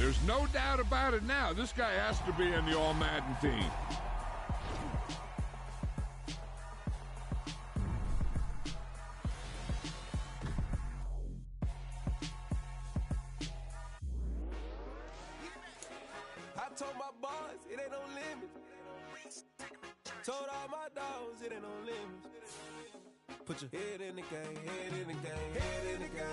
There's no doubt about it now. This guy has to be in the All-Madden team. I told my boys it ain't no limit. Told all my dogs it ain't no limit. Put your head in the game, head in the game, head in the game.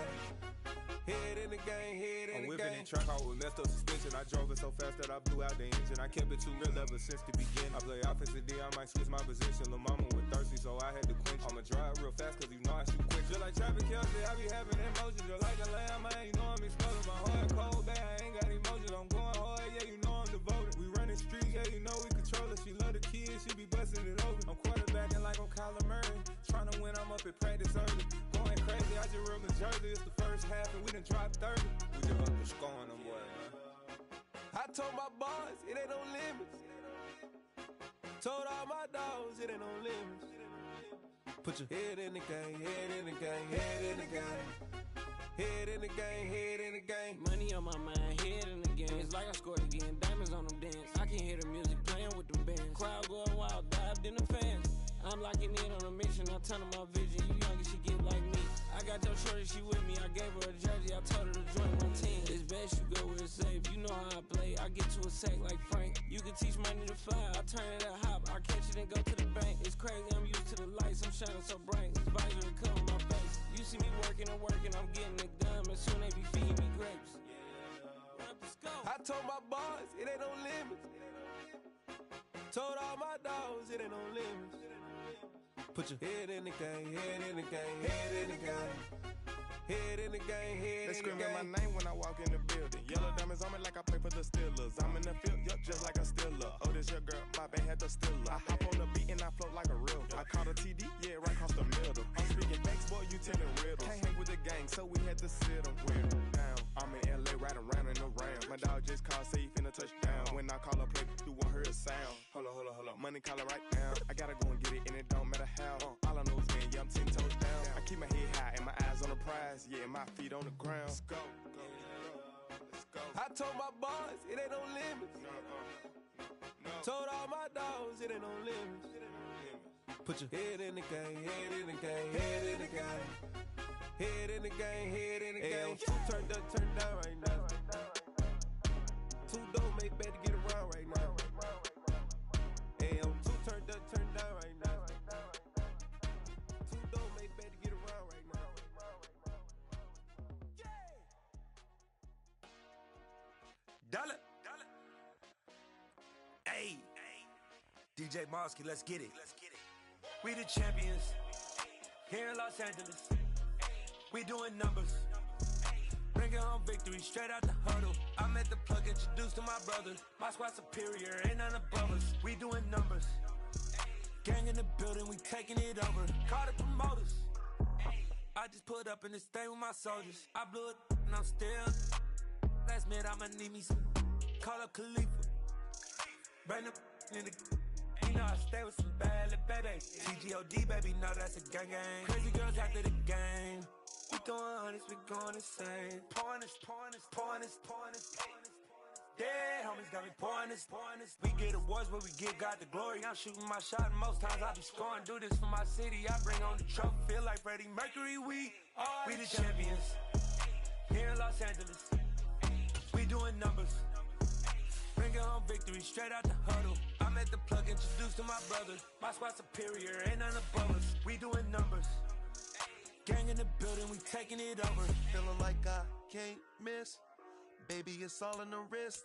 Head in the game, head in the game. I'm whipping in track out with messed up suspension. I drove it so fast that I blew out the engine. I kept it too real ever since the beginning. I play offensive D, I might switch my position. Lil' mama was thirsty, so I had to quench. I'ma drive real fast, cause you know I shoot quick. Just like Travis Kelce, I be having emotions. Just like a lamb, man, you know I'm exploding. My heart cold, bad, I ain't got emotions. I'm going hard, yeah, you know I'm devoted. We running streets, yeah, you know we control it. She love the kids, she be busting it over. I'm quarterbacking like I'm Kyler Murray. Trying to win, I'm up at practice early. Going crazy, I just real the jersey. It's the first half, and we done dropped 30. We just up and scoring them, boy, man. I told my boys it ain't no limits. Told all my dogs it ain't no limits. Put your head in the game, head in the game, head in the game. Head in the game, head in the game. Money on my mind, head in the game. It's like I scored again, diamonds on them dance. I can hear the music playing with them bands. Crowd going wild, dived in the fans. I'm locking in on a mission, I'm telling my vision. You young and she get like me. I got your shorty, she with me. I gave her a jersey, I told her to join my team. It's best you go where it's safe. You know how I play, I get to a sack like Frank. You can teach money to fly, I turn it a hop. I catch it and go to the bank. It's crazy, I'm used to the lights, I'm shining so bright. This visor to cover my face. You see me working and working, I'm getting it done. But soon they be feeding me grapes. I told my boys it ain't no limits. Told all my dogs it ain't no limits. Put your head in the game, head in the game, head in the game. Head in the game, head in the game. They screaming my name when I walk in the building. Yellow diamonds on me like I play for the Steelers. I'm in the field, yup, just like a Steeler. Oh, this your girl, my band had the Steeler. I hop on the beat and I float like a river. I caught a TD, yeah, right across the middle. I'm speaking thanks, boy, you telling riddles. Can't hang with the gang, so we had to sit them down. I'm in LA, riding around in the Ram. My dog just called, say he finna touchdown. When I call a play, you won't hear a sound. Hold up, money calling right now. I gotta go and get it, and it don't matter how. All I know is win, yeah, I'm 10 toes down. I keep my head high and my eyes on the prize. Yeah, my feet on the ground. Let's go. Let's go. I told my boys it ain't no limits. No. Told all my dogs it ain't no limits. Put your head in the game, head in the game, head in the game. Head in the game, head in the game. Two turned up, turned down right now. Two dope make better get around right now. Hey, I'm two turned up, turned down right now. Two dope make better get around right now. Dollar. Hey, DJ Mosky, let's get it. We the champions here in Los Angeles. We doing numbers. Bringing home victory straight out the huddle. I'm at the plug, introduced to my brothers. My squad superior, ain't none above us. We doing numbers. Gang in the building, we taking it over. Call the promoters. I just put up in this thing with my soldiers. I blew it and I'm still. Last minute, I'ma need me some. Call up Khalifa. Bring the in the. You know I stay with some bad little baby. TGOD, baby, know that's a gang gang. Crazy girls after the game. We throwing hundreds, we going insane. Pouring this. Yeah, homies got me pouring this. We get awards, but we give God the glory. I'm shooting my shot, and most times I be scoring. Do this for my city, I bring on the trophy. Feel like Freddie Mercury, we the champions here in Los Angeles. We doing numbers. Bringing home victory straight out the huddle. I'm at the plug, introduced to my brothers. My squad superior, ain't none above us. We doing numbers. Gang in the building, we taking it over. Feeling like I can't miss. Baby, it's all in the wrist.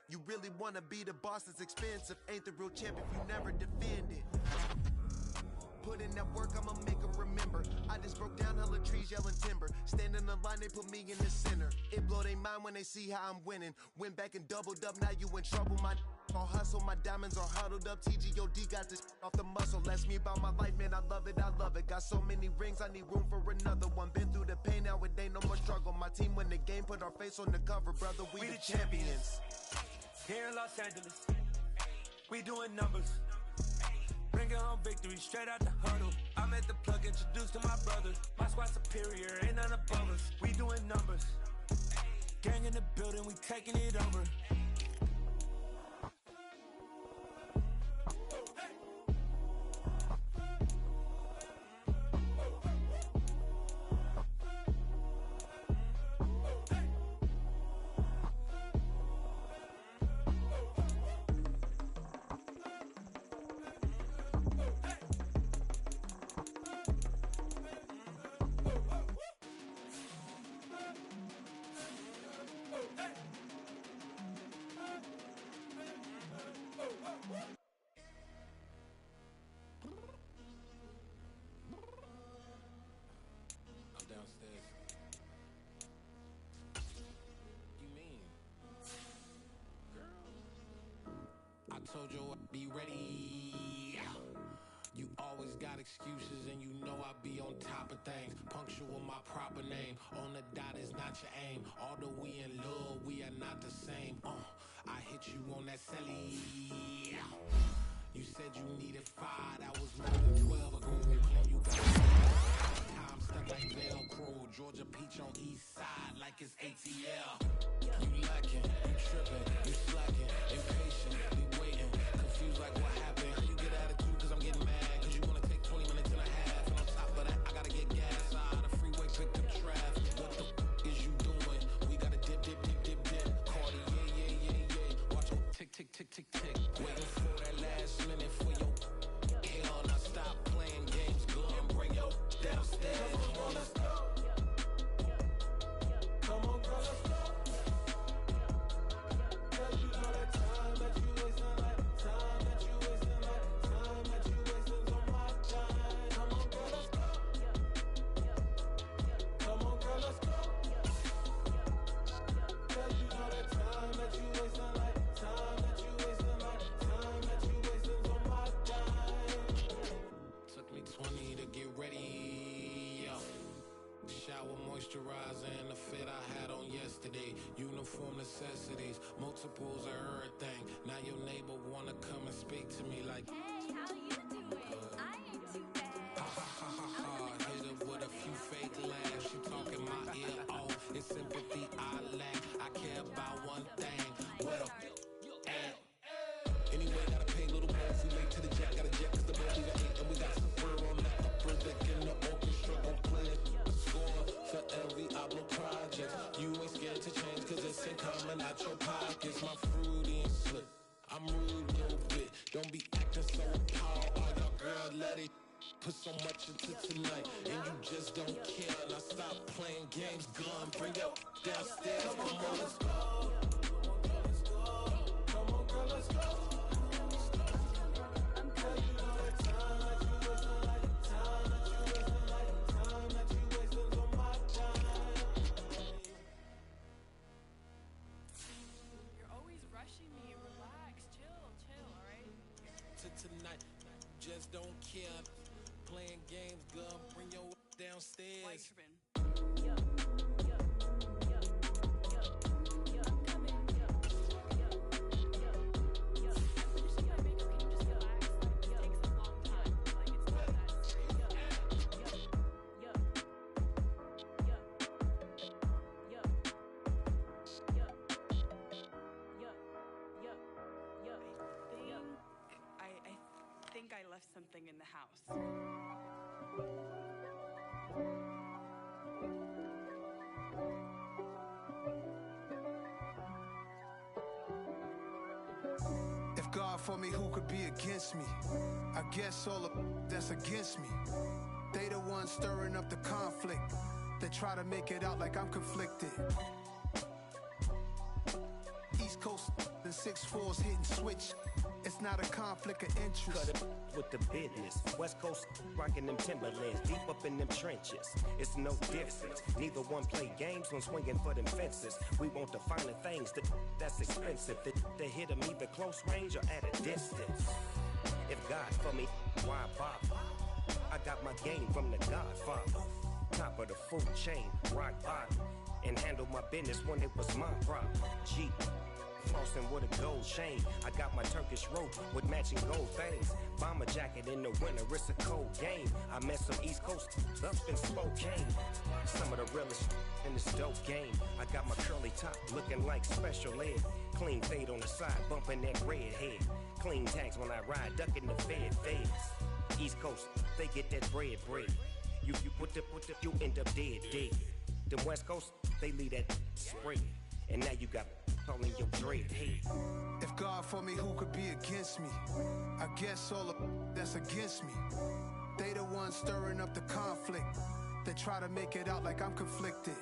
You really wanna be the boss, it's expensive. Ain't the real champ if you never defend it. Put in that work, I'ma make them remember. I just broke down hella trees, yelling timber. Stand in the line, they put me in the center. It blow their mind when they see how I'm winning. Went back and doubled up, now you in trouble. My all hustle, my diamonds are huddled up. TGOD got this off the muscle. That's me about my life, man, I love it. Got so many rings, I need room for another one. Been through the pain, now it ain't no more struggle. My team win the game, put our face on the cover. Brother, we the champions. Here in Los Angeles, we doing numbers. Bringing home victory straight out the huddle. I'm at the plug, introduced to my brothers. My squad superior, ain't none above us. We doing numbers. Gang in the building, we taking it over. Told you I'd be ready. You always got excuses and you know I be on top of things. Punctual my proper name. On the dot is not your aim. Although we in love, we are not the same. I hit you on that celly. You said you needed 5. That was more than 12 ago. And you got time stuck like Velcro. Georgia Peach on east side like it's ATL. You lacking, you tripping, you slacking, impatient. Confused like what happened. You get attitude cause I'm getting mad. Cause you wanna take 20 minutes and a half. And on top of that, I gotta get gas. Side of freeway, pick up traffic. What the is you doing? We gotta dip. Cardi, yeah. Watch your tick. Waiting for that last minute for your hell. Now stop playing games. Go and bring your downstairs. Come on, let's go. Come on, girl, let's go. Cause you know that time that you wasting like time that you wasting on my time. Come on, girl, let's go. Come on, girl, let's go. Cause you know that time that you wasting like time that you wasting on my time. Took me 20 to get ready. Shower, moisturizer, and the fit I had on yesterday. Uniform necessities, multiples of everything. Now your neighbor wanna come and speak to me like, hey, how you doing? I ain't too bad. Hit her with a few fake laughs. She talking my ear off. It's sympathy I lack. I care about one thing. Well, anyway, gotta pay a little more if we late to the jet. Gotta jet cause the boat leave at 8 and we got some fur on the upper deck in the orchestra. Gon' play it. Score for every Oblo project. You ain't scared to change cause it's in coming out your pockets. My fruity and slip. I'm rude a little bit. Don't be acting so appalled. Oh, your girl, let it put so much into tonight. And you just don't care. Now stop playing games. Gun, bring up downstairs. Come on, let's go. Come on, girl, let's go. Tonight, just don't care. Playing games, girl, bring your downstairs. I left something in the house. If God for me, who could be against me? I guess all of that's against me. They the ones stirring up the conflict. They try to make it out like I'm conflicted. East Coast and 6'4s hitting switch. It's not a conflict of interest. Cut it with the business. West Coast rocking them Timberlands, deep up in them trenches. It's no difference. Neither one play games when swinging for them fences. We want the finer things that's expensive. They hit them either close range or at a distance. If God for me, why bother? I got my game from the Godfather. Top of the food chain, rock bottom. And handle my business when it was my problem. G. flossing with a gold chain. I got my Turkish rope with matching gold things. Bomber jacket in the winter, it's a cold game. I met some East Coast up in Spokane. Some of the realest in this dope game. I got my curly top looking like special ed. Clean fade on the side, bumping that red head. Clean tags when I ride, ducking the feds. East Coast, they get that bread. You put the, you end up dead. Them West Coast, they leave that spread. And now you got calling your dread head. If God for me, who could be against me? I guess all of that's against me. They the ones stirring up the conflict. They try to make it out like I'm conflicted.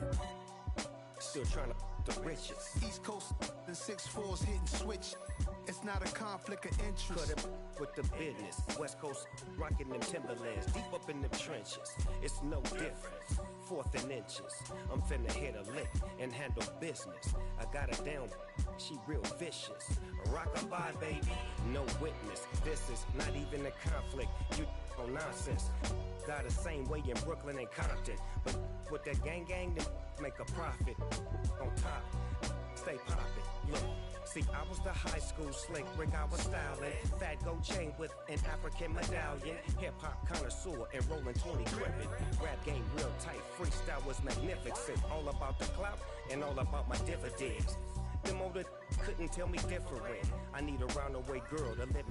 Still trying to the riches. East Coast, the 6'4s hitting switch. It's not a conflict of interest. Cut it with the business. West Coast rocking them Timberlands, deep up in them trenches. It's no difference. 4th and inches. I'm finna hit a lick and handle business. I got her down, she real vicious. Rockabye, baby, no witness. This is not even a conflict. You on nonsense. Got the same way in Brooklyn and Compton, but with that gang, then make a profit. On top, stay poppin'. Look. See, I was the high school slick Rick, I was styling. Fat gold chain with an African medallion. Hip-hop connoisseur and rolling 20 gripping. Rap game real tight, freestyle was magnificent. All about the clout and all about my dividends. Them older couldn't tell me different. I need a roundaway girl to live in.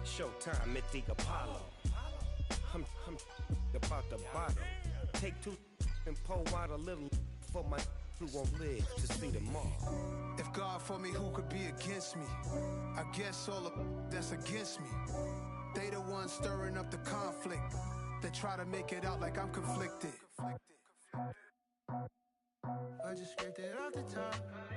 Showtime at the Apollo. I'm about the bottom. Take 2 and pour out a little for my who won't live to see tomorrow. If God for me, who could be against me? I guess all of that's against me. They the ones stirring up the conflict. They try to make it out like I'm conflicted. I just scraped it off the top,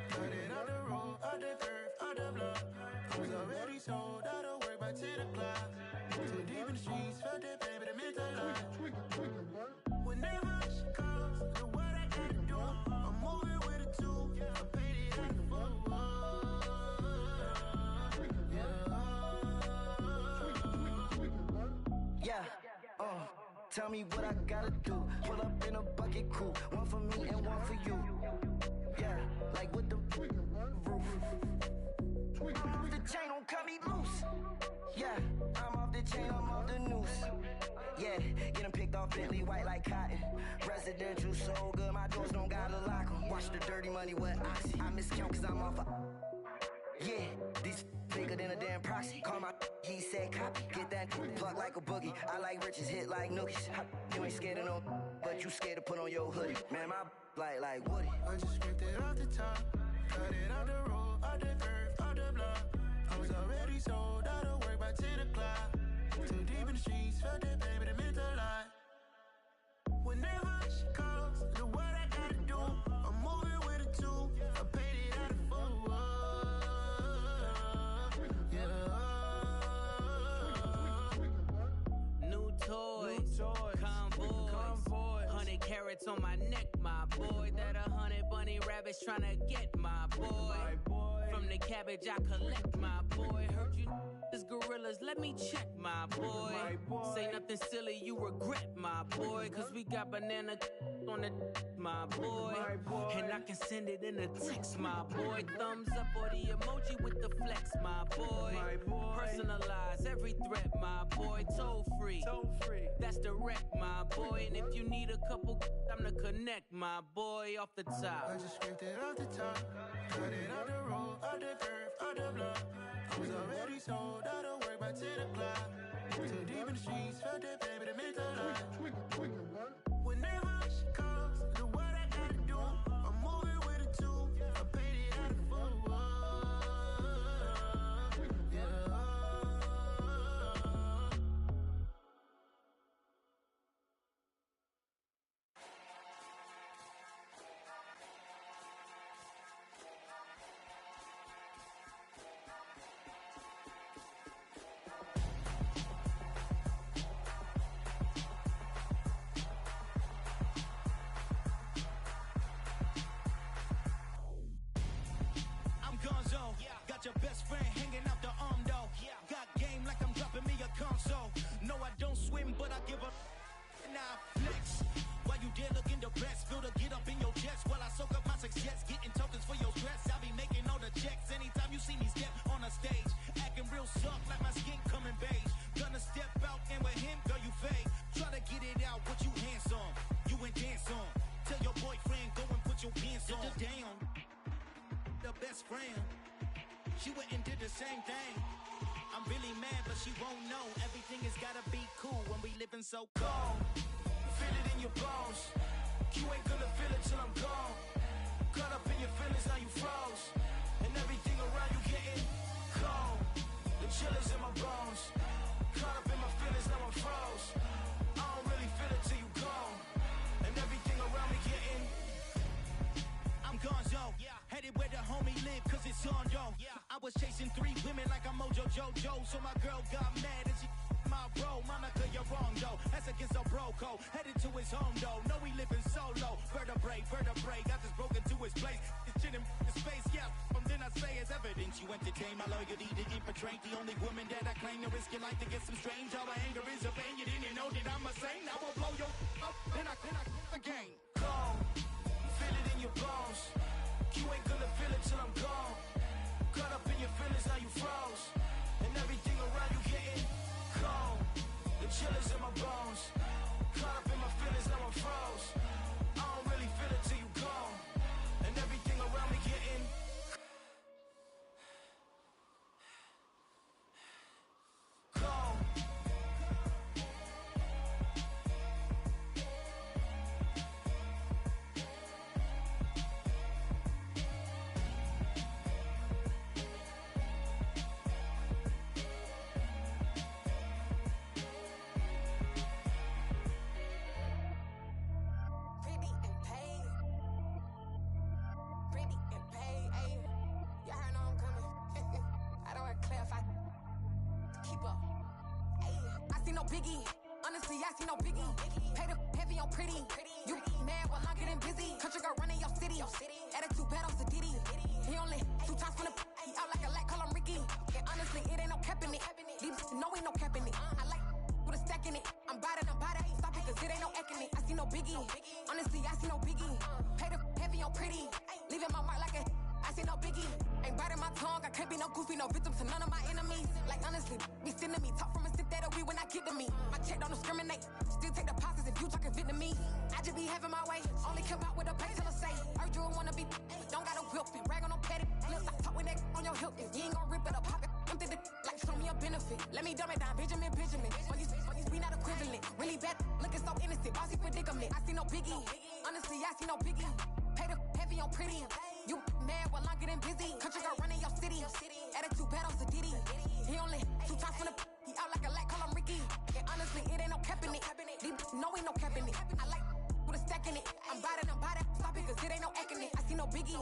cut it out the road, out the curve, out the block. I was already sold out of work by 10 o'clock. Too deep in the streets, felt that pain, but it meant a lot. Whenever she calls, know what I gotta do. I'm moving with a 2, I paid it out the full. Yeah, tell me what I gotta do. Pull up in a bucket crew, one for me and one for you. Yeah, like with the roof. I'm off the chain, don't cut me loose. Yeah, I'm off the chain, I'm off the noose. Yeah, getting picked off Bentley white like cotton. Residential so good, my doors don't gotta lock 'em. Watch the dirty money with Oxy. I miscount cause I'm off a... Yeah, these bigger than a damn proxy. Call my he said copy. Get that plug like a boogie. I like riches, hit like nookies. You ain't scared of no, but you scared to put on your hoodie. Man, my like Woody. I just scraped it off the top, cut it out the road, out the curve, out the block. I was already sold out of work by 10 o'clock. Too deep in the streets, felt that pain, but it meant a lot. Whenever she calls, know what I gotta do. I'm moving with a 2, I paid it out of full. New toys, convoys, 100 carats on my neck, my boy. That 100 bunny rabbits tryna get my boy. From the cabbage I collect, my boy. Heard you is gorillas, let me check, my boy. Say nothing silly, you regret, my boy. Cause we got banana on the my boy. And I can send it in a text, my boy. Thumbs up or the emoji with the flex, my boy. Personalize every threat, my boy. Toll free, that's direct, my boy. And if you need a couple, I'm to connect, my boy, off the top. I just scraped it off the top, cut it out the road, out the curve, out the block. I was already sold out of work by 10 o'clock. Too deep in the streets, felt that pain, but it meant a lot. Whenever she calls, know what I gotta do. I'm moving with a 2, I paid it out of full. Your best friend hanging out the arm though. Got game like I'm dropping me a console. No, I don't swim, but I give a now flex. While you there looking depressed, feel to get up in your chest while I soak up my success, getting tokens for your stress. I be making all see me step on a stage, acting real soft like my skin coming beige. Gonna step out and with him, girl, you fake. Try to get it out, what you handsome, you ain't dance on. Tell your boyfriend, go and put your pants on. Down, the best friend, she went and did the same thing. I'm really mad, but she won't know. Everything has gotta be cool when we living so cold. Feel it in your bones. You ain't gonna feel it till I'm gone. Caught up in your feelings, now you froze. And everything around you getting cold. The chill is in my bones. Caught up in my feelings, now I'm froze. I don't really feel it till you gone. And everything around me getting I'm gonzo, headed where the homie live, cause it's on, yo. I was chasing 3 women like I'm Mojo Jojo, so my girl got mad and she my bro. Monica, you're wrong, though. That's against a bro code. Headed to his home, though. No, we living solo. Vertebrae, got this broken to his place. It's chin in space, yeah. From then I say it's evidence you entertain my loyalty to infiltrate. The only woman that I claim to risk your life to get some strange. All my anger is a pain. You didn't know that I'm a saint. I will blow your up, then I again. Cold, feel it in your bones. You ain't gonna feel it till I'm gone. Caught up in your feelings, now you froze. And everything around you getting cold. The chill is in my bones. Caught up in my feelings, now I'm froze. I don't really feel it till you gone. And everything around me getting cold. Biggie, honestly, I see no biggie. Pay the heavy on pretty. You mad while I'm getting busy. Country girl running your city. Attitude bad on the Diddy. He only 2 times from the he out like a light, call him Ricky. And honestly, it ain't no cap in it. Leave no ain't no cap in it. I like with a stack in it. I'm biting, stop it, cause it ain't no eck in it. I see no biggie. Honestly, I see no biggie. Pay the heavy on pretty. Leaving my mark like a I see no biggie. Ain't biting my tongue, I can't be no goofy, no victim to none of my enemies. Like honestly, be sending me talk from a sip that'll be when I get to me. My check don't discriminate, still take deposits if you talking Vietnamese. I just be having my way, only come out with a pay till I say. Heard you wanna be, don't got a whip and brag on no petty lips. I talk with that on your hip, if you ain't gon' rip it up, pop it. Empty the like show me a benefit. Let me dumb it down, Benjamin. On these we not equivalent. Really bad, looking so innocent, bossy predicament. I see no biggie, honestly I see no biggie. Pay the heavy on pretty. You mad while I'm getting busy. Country girl running your city. Attitude bad on the Diddy. He only 2 times from the he out like a light, call him Ricky. And honestly, it ain't no cap in it. No ain't no cap in it. I like with a stack in it. I'm biting, stop it, cause it ain't no eck in it. I see no biggie.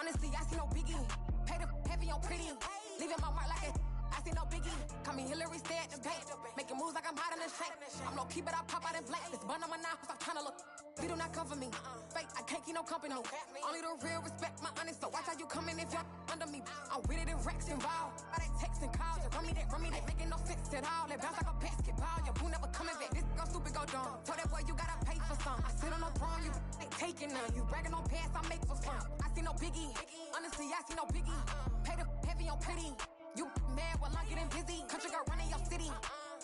Honestly, I see no biggie. Pay the heavy on pretty. Leaving my mark like a I see no biggie. Call me Hillary, stay at the bank. Making moves like I'm hot in the shank. I'm low key, but I pop out in blank. This bun on my knife, I'm trying to look. They do not come for me. Fake, I can't keep no company. Only the real respect my honest. So watch how you coming if you're under me. I'm with it and Rex involved. All that text and calls. Run me that, making no sense at all. They bounce like a basketball. Your boo never coming back. This go stupid, go dumb. Told that boy you gotta pay for some. I sit on no throne, you ain't taking none. You bragging on past, I make for fun. I see no biggie. Honestly, I see no biggie. Pay the heavy on pretty. You mad while I'm getting busy. Country girl running your city.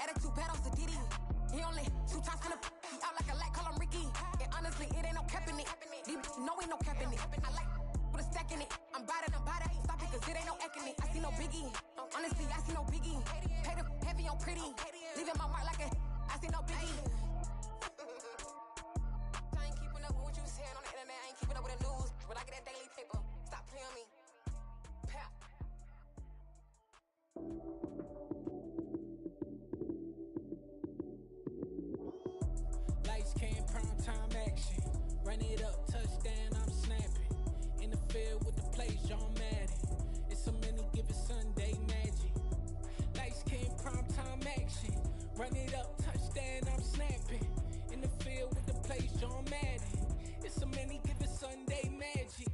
Attitude bad on the Diddy. He only 2 times from the he out like a light, call him Ricky. And honestly, it ain't no cap in it. No ain't no cap in it. I like with a stack in it. I'm biting, stop it, cause it ain't no eck in it. I see no biggie. Honestly, I see no biggie. Pay the heavy on pretty. Leaving my mark like a I see no biggie. I ain't keeping up with what you saying on the internet. I ain't keeping up with the news. But I get that daily paper. Stop playing on me. Pap. Lights came, prime time action. Run it up, touchdown, I'm snapping. In the field with the plays, John Madden. It's a many given Sunday magic. Lights came, prime time action. Run it up, touchdown, I'm snapping. In the field with the plays, John Madden. It's a many given Sunday magic.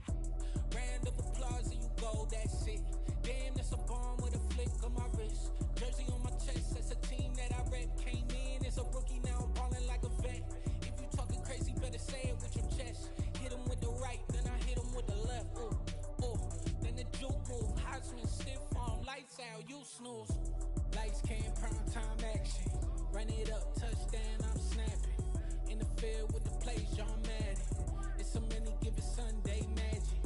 Round of applause and you go, that's it. Damn, that's a bomb with a flick on my wrist. Jersey on my chest, that's a team that I rep. Came in as a rookie, now I'm ballin' like a vet. If you talking crazy, better say it with your chest. Hit him with the right, then I hit him with the left. Ooh, ooh. Then the juke move, Heisman stiff snooze. Lights came, prime time action. Run it up, touchdown, I'm snapping. In the field with the plays, John Madden. It's so many, give it Sunday magic.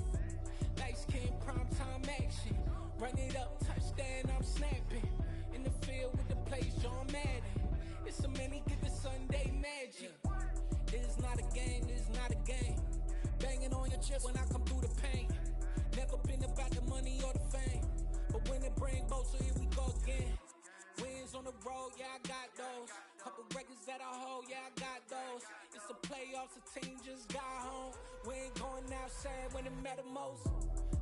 Lights came, prime time action. Run it up, touchdown, I'm snapping. In the field with the plays, John Madden. It's so many, give it Sunday magic. It is not a game, it is not a game. Banging on your chest when I come through the pain. Never been about the money or the fame. But when it bring both, so here we go again. Wins on the road, yeah, I got those. Couple records that I hold, yeah, I got those. It's the playoffs, the team just got home. We ain't going outside when it matter most.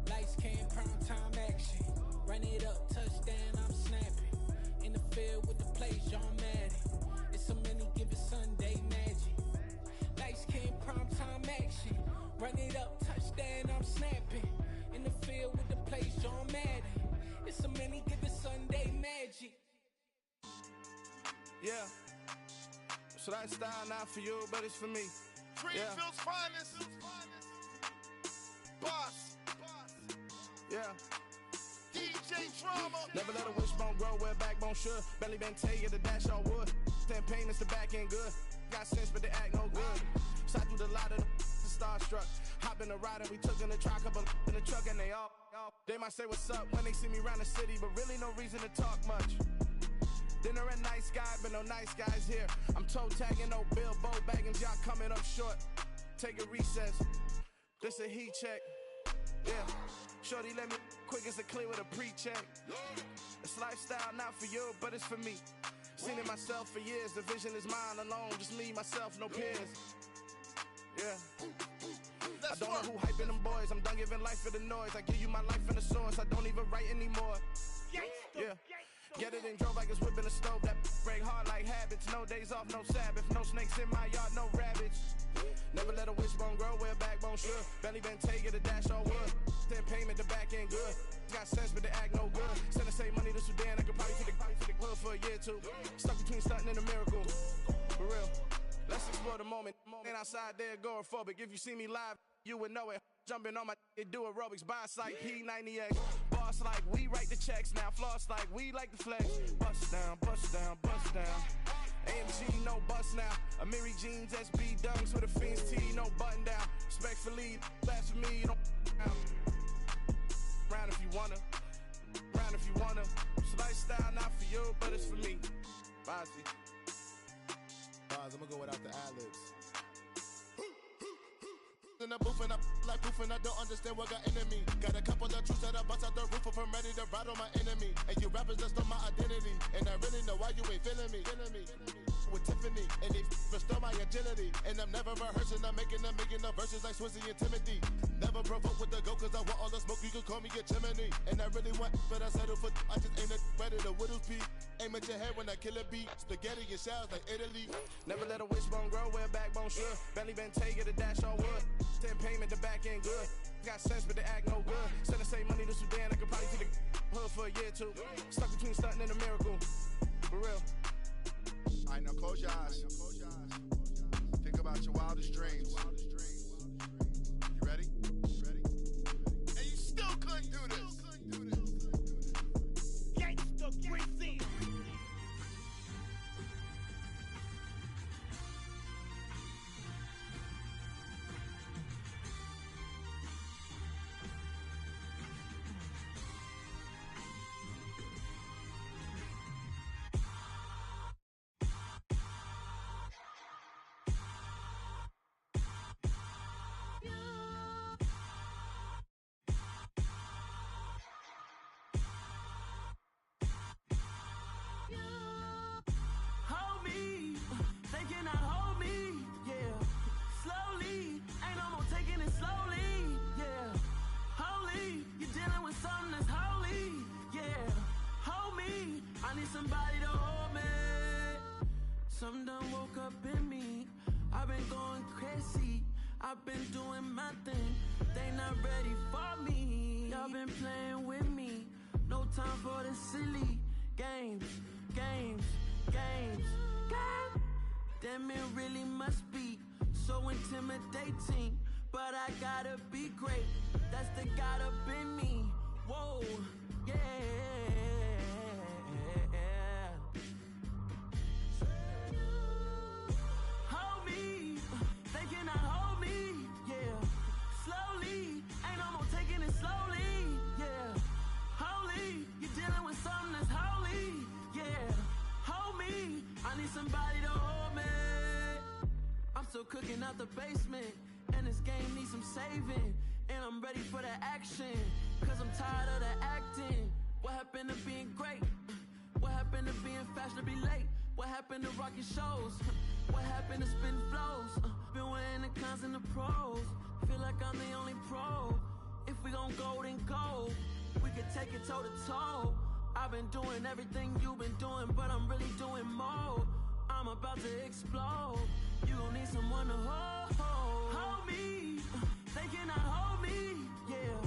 Lights came, prime time action. Run it up, touchdown, I'm snapping. In the field with the plays, John Madden. It's so many, give it Sunday magic. Lights came, prime time action. Run it up, touchdown, I'm snapping. In the field with the plays, John Madden. It's so many, give it Sunday magic. Yeah. So that style not for you, but it's for me. Greenfield's finest. Boss. Yeah. DJ Drama. Never let a wishbone grow where backbone should. Belly been take the dash all wood. 10 payments, the back end good. Got sense, but they act no good. Side through the lot of the starstruck. Hop in the ride and we took in the truck, couple in the truck and they all. They might say what's up when they see me around the city, but really no reason to talk much. Dinner at Nice Guy, but no nice guys here. I'm toe tagging, no Bilbo baggins, y'all coming up short. Take a recess. This a heat check. Yeah. Shorty let me quick as a clear with a pre-check. It's lifestyle not for you, but it's for me. Seen it myself for years. The vision is mine alone. Just me, myself, no peers. Yeah. I don't know who hyping them boys. I'm done giving life for the noise. I give you my life in the source. I don't even write anymore. Yeah. Get it and drove like it's whipping a stove. That break hard like habits. No days off, no Sabbath. No snakes in my yard, no rabbits. Never let a wishbone grow where backbone should. Belly been taking the dash all wood. 10 payment, the back end good. Got sense, but they act no good. Send the same money to Sudan. I could probably take the hood for a year or two. Stuck between stunting and a miracle. For real. Let's explore the moment. Ain't outside there agoraphobic. If you see me live, you would know it. Jumping on my do aerobics, boss like P90X. Boss like we write the checks now. Floss like we like the flex. Bust down, bust down, bust down. AMG, no bust now. Amiri jeans, SB dunks with a Fiends tee, no button down. Respectfully, that's for me, you don't down. Round if you wanna, round if you wanna. It's lifestyle not for you, but it's for me. Bozzy. I'm gonna go without the ad-libs. In the booth and I like proof and I don't understand what got into me. Got a couple of truths that I bust out the roof if I'm ready to ride on my enemy. And you rappers just stole my identity. And I really know why you ain't feeling me. With Tiffany, and they restore my agility. And I'm never rehearsing, I'm making a million of verses like Swizzy and Timothy. Never provoke with the go, cause I want all the smoke, you can call me a chimney. And I really want, but I settle for, I just aim it ready to Whittles Peak. Aim at your head when I kill a beat. Spaghetti and shells like Italy. Never let a wishbone grow where backbone should. Belly been taking the dash all wood. 10 payment, the back end good. Got sense, but they act no good. Send the same money to Sudan, I could probably take the hood for a year or two. Stuck between stunting and a miracle. For real. Alright, now close your eyes. Think about your wildest dreams. You ready? And you still couldn't do this. Gangsta Greasy. Somebody to hold me. Some done woke up in me. I've been going crazy. I've been doing my thing. They not ready for me. Y'all been playing with me. No time for the silly games. Damn, it really must be so intimidating. But I gotta be great. That's the God up in me. Whoa, yeah. cooking out the basement. And this game needs some saving. And I'm ready for the action. Cause I'm tired of the acting. What happened to being great? What happened to being fashionably late? What happened to rocking shows? What happened to spitting flows? Been weighing the cons and the pros. Feel like I'm the only pro. If we gon' go, then go. We could take it toe to toe. I've been doing everything you've been doing, but I'm really doing more. I'm about to explode. You gon' need someone to hold me. They cannot hold me, yeah.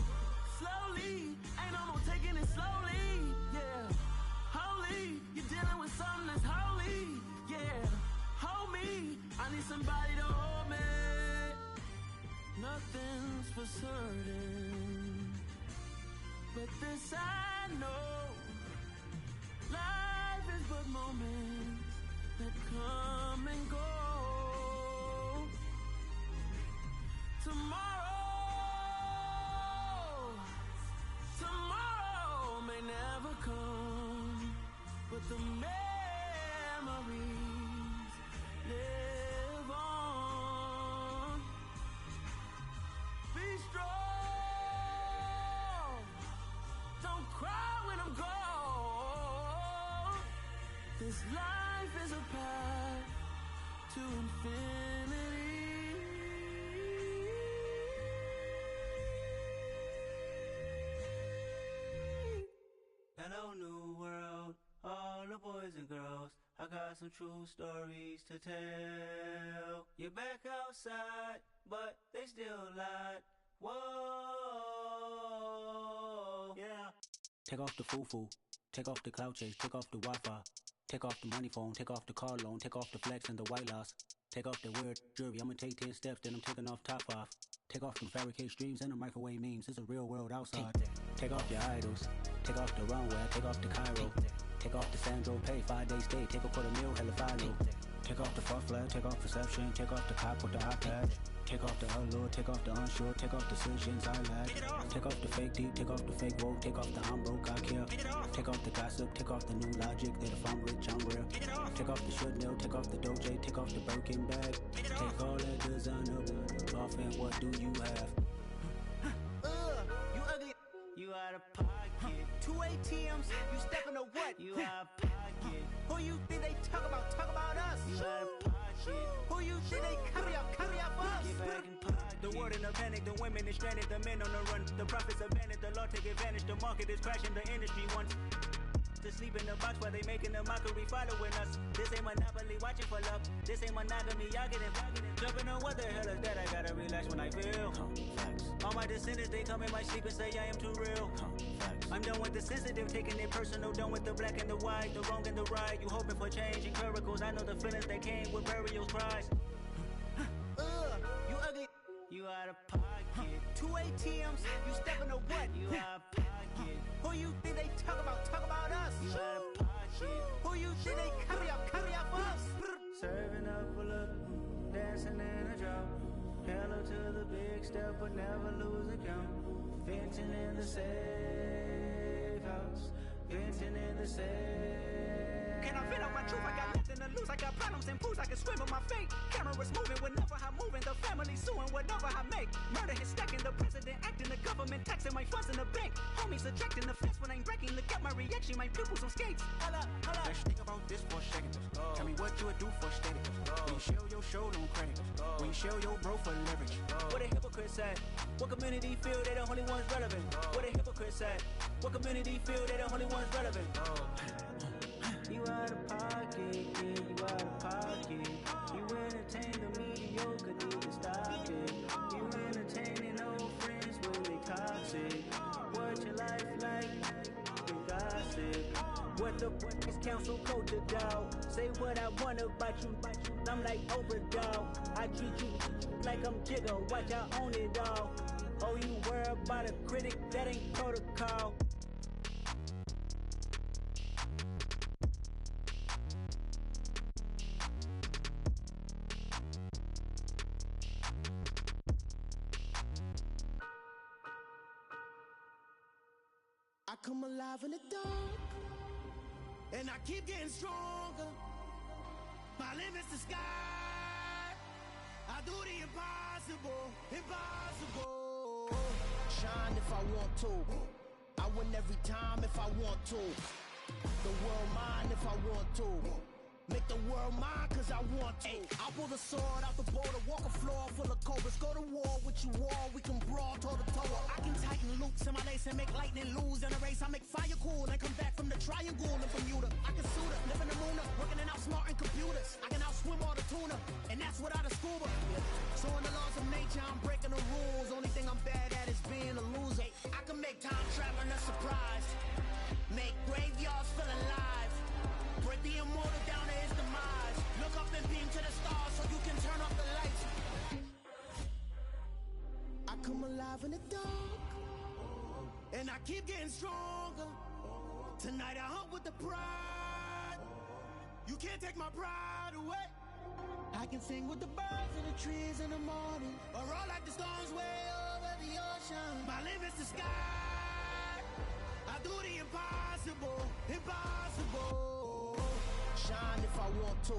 Slowly, ain't no more taking it slowly, yeah. Holy, you're dealing with something that's holy, yeah. Hold me, I need somebody to hold me. Nothing's for certain, but this I know. Life is but moments that come and go. Tomorrow may never come, but the memories live on. Be strong, don't cry when I'm gone. This life is a path to infinity. Hello, new world, all the boys and girls. I got some true stories to tell. You're back outside, but they still lied. Whoa, yeah. Take off the foo-foo, take off the cloud chase, take off the Wi-Fi. Take off the money phone, take off the car loan, take off the flex and the white loss. Take off the weird jewelry, I'ma take 10 steps, then I'm taking off top off. Take off them fabricated streams and the microwave memes, it's a real world outside. Take off your idols, take off the runway, take off the Cairo. Take off the Sandro Pay, 5 days stay, take a $250,000, hella follow. Take off the far flag, take off perception, take off the cop with the iPad. Take off the allure, take off the unsure, take off decisions I lack. Take off the fake deep, take off the fake woke, take off the I'm broke, I care. Take off the gossip, take off the new logic that if I'm rich, I'm real. Take off the should know, take off the Doja, take off the Birkin bag. Take all that designer off and what do you have? You ugly, you out of pocket. 2 ATMs, you stepping to what? You out of pocket. Who you think they talk about us? You out of pocket. Who you think they carry up for us? Get back in pocket. The world in a panic, the women is stranded, the men on the run. The profits abandoned, the law take advantage, the market is crashing, the industry wants to sleep in the box while they making a mockery following us. This ain't Monopoly, watching for love. This ain't monogamy, y'all getting jumping on what the hell is that? I gotta relax when I feel. All my descendants, they come in my sleep and say I am too real. I'm done with the sensitive, taking it personal, done with the black and the white, the wrong and the right. You hoping for change and miracles, I know the feelings that came with burials, cries. You ugly, you out of pocket. 2 ATMs, you stepping to what? You out of pocket. Who you think they talk about us? You out of pocket. Who you think they carry up for us? Serving up a look, dancing in a drop. Hello to the big step, but never lose a count. Venting in the safe house, venting in the safe. Can I vent out my truth? I got nothing to lose. I got problems and pools. I can swim with my fate. Cameras moving whenever I'm moving. The family suing whatever I make. Murder is stacking. The president acting. The government taxing my funds in the bank. Homies subtracting the fence when I'm breaking. Look at my reaction. My pupils on skates. Holla, holla. Let's think about this for a second. Tell me what you would do for steady. When you show your show, don't credit. When you show your bro for leverage. What a hypocrite said. What community feel they the only ones relevant? What a hypocrite said. What community feel they the only ones relevant? You out of pocket, yeah, you out of pocket. You entertain the mediocre, need to stop it. You entertaining old friends when they toxic. What your life like? You gossip. What the fuck is council code to doubt? Say what I want about you. I'm like overdog. I treat you like I'm Jigga. Watch I own it all. Oh, you worry about a critic? That ain't protocol. I come alive in the dark, and I keep getting stronger. My limit's the sky. I I do the impossible, impossible. Shine if I want to. I win every time if I want to. The world mine if I want to. Make the world mine cause I want to. Ay, I'll pull the sword out the border, walk a floor full of cobras. Go to war with you all, we can brawl toe to toe. I can tighten loops in my lace and make lightning lose in a race. I make fire cool and come back from the triangle in Bermuda. I can suit up, live in the moon up, working and outsmarting computers. I can outswim all the tuna, and that's without a scuba. So in the laws of nature, I'm breaking the rules. Only thing I'm bad at is being a loser. I can make time traveling a surprise. Make graveyards feel alive. Break the immortal down to his demise. Look up and beam to the stars so you can turn off the lights. I come alive in the dark, and I keep getting stronger. Tonight I hunt with the pride. You can't take my pride away. I can sing with the birds in the trees in the morning, or roll like the storms way over the ocean. My limit's the sky. I do the impossible, impossible. Shine if I want to.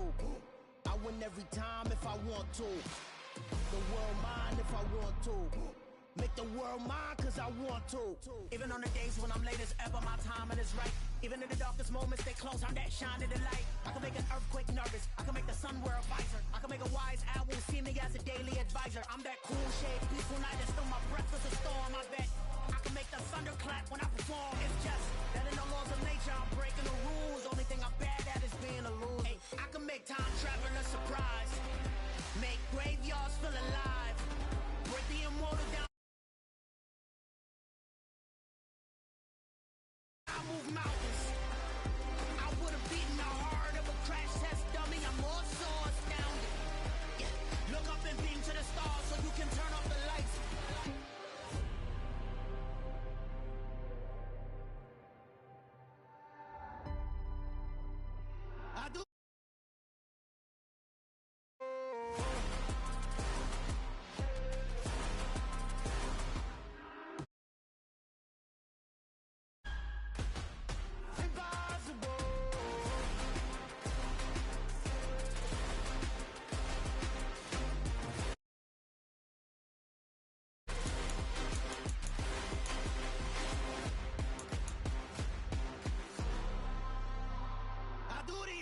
I win every time if I want to. The world mine if I want to. Make the world mine cause I want to. Even on the days when I'm late as ever, my timing is right. Even in the darkest moments, stay close, I'm that shining the light. I can make an earthquake nervous, I can make the sun wear a visor. I can make a wise owl see me as a daily advisor. I'm that cool shade, peaceful night that still my breath is a storm, I bet. I can make the thunder clap when I perform. It's just that in the laws of nature, I'm breaking the rules. Only thing I'm bad at is being a loser. Ay, I can make time traveling a surprise. Make graveyards feel alive. Break the immortal down. I move mountains. I would have beaten the heart of a crash test dummy. I'm more so astounded. Yeah. Look up and beam to the stars so you can turn off the lights. I do.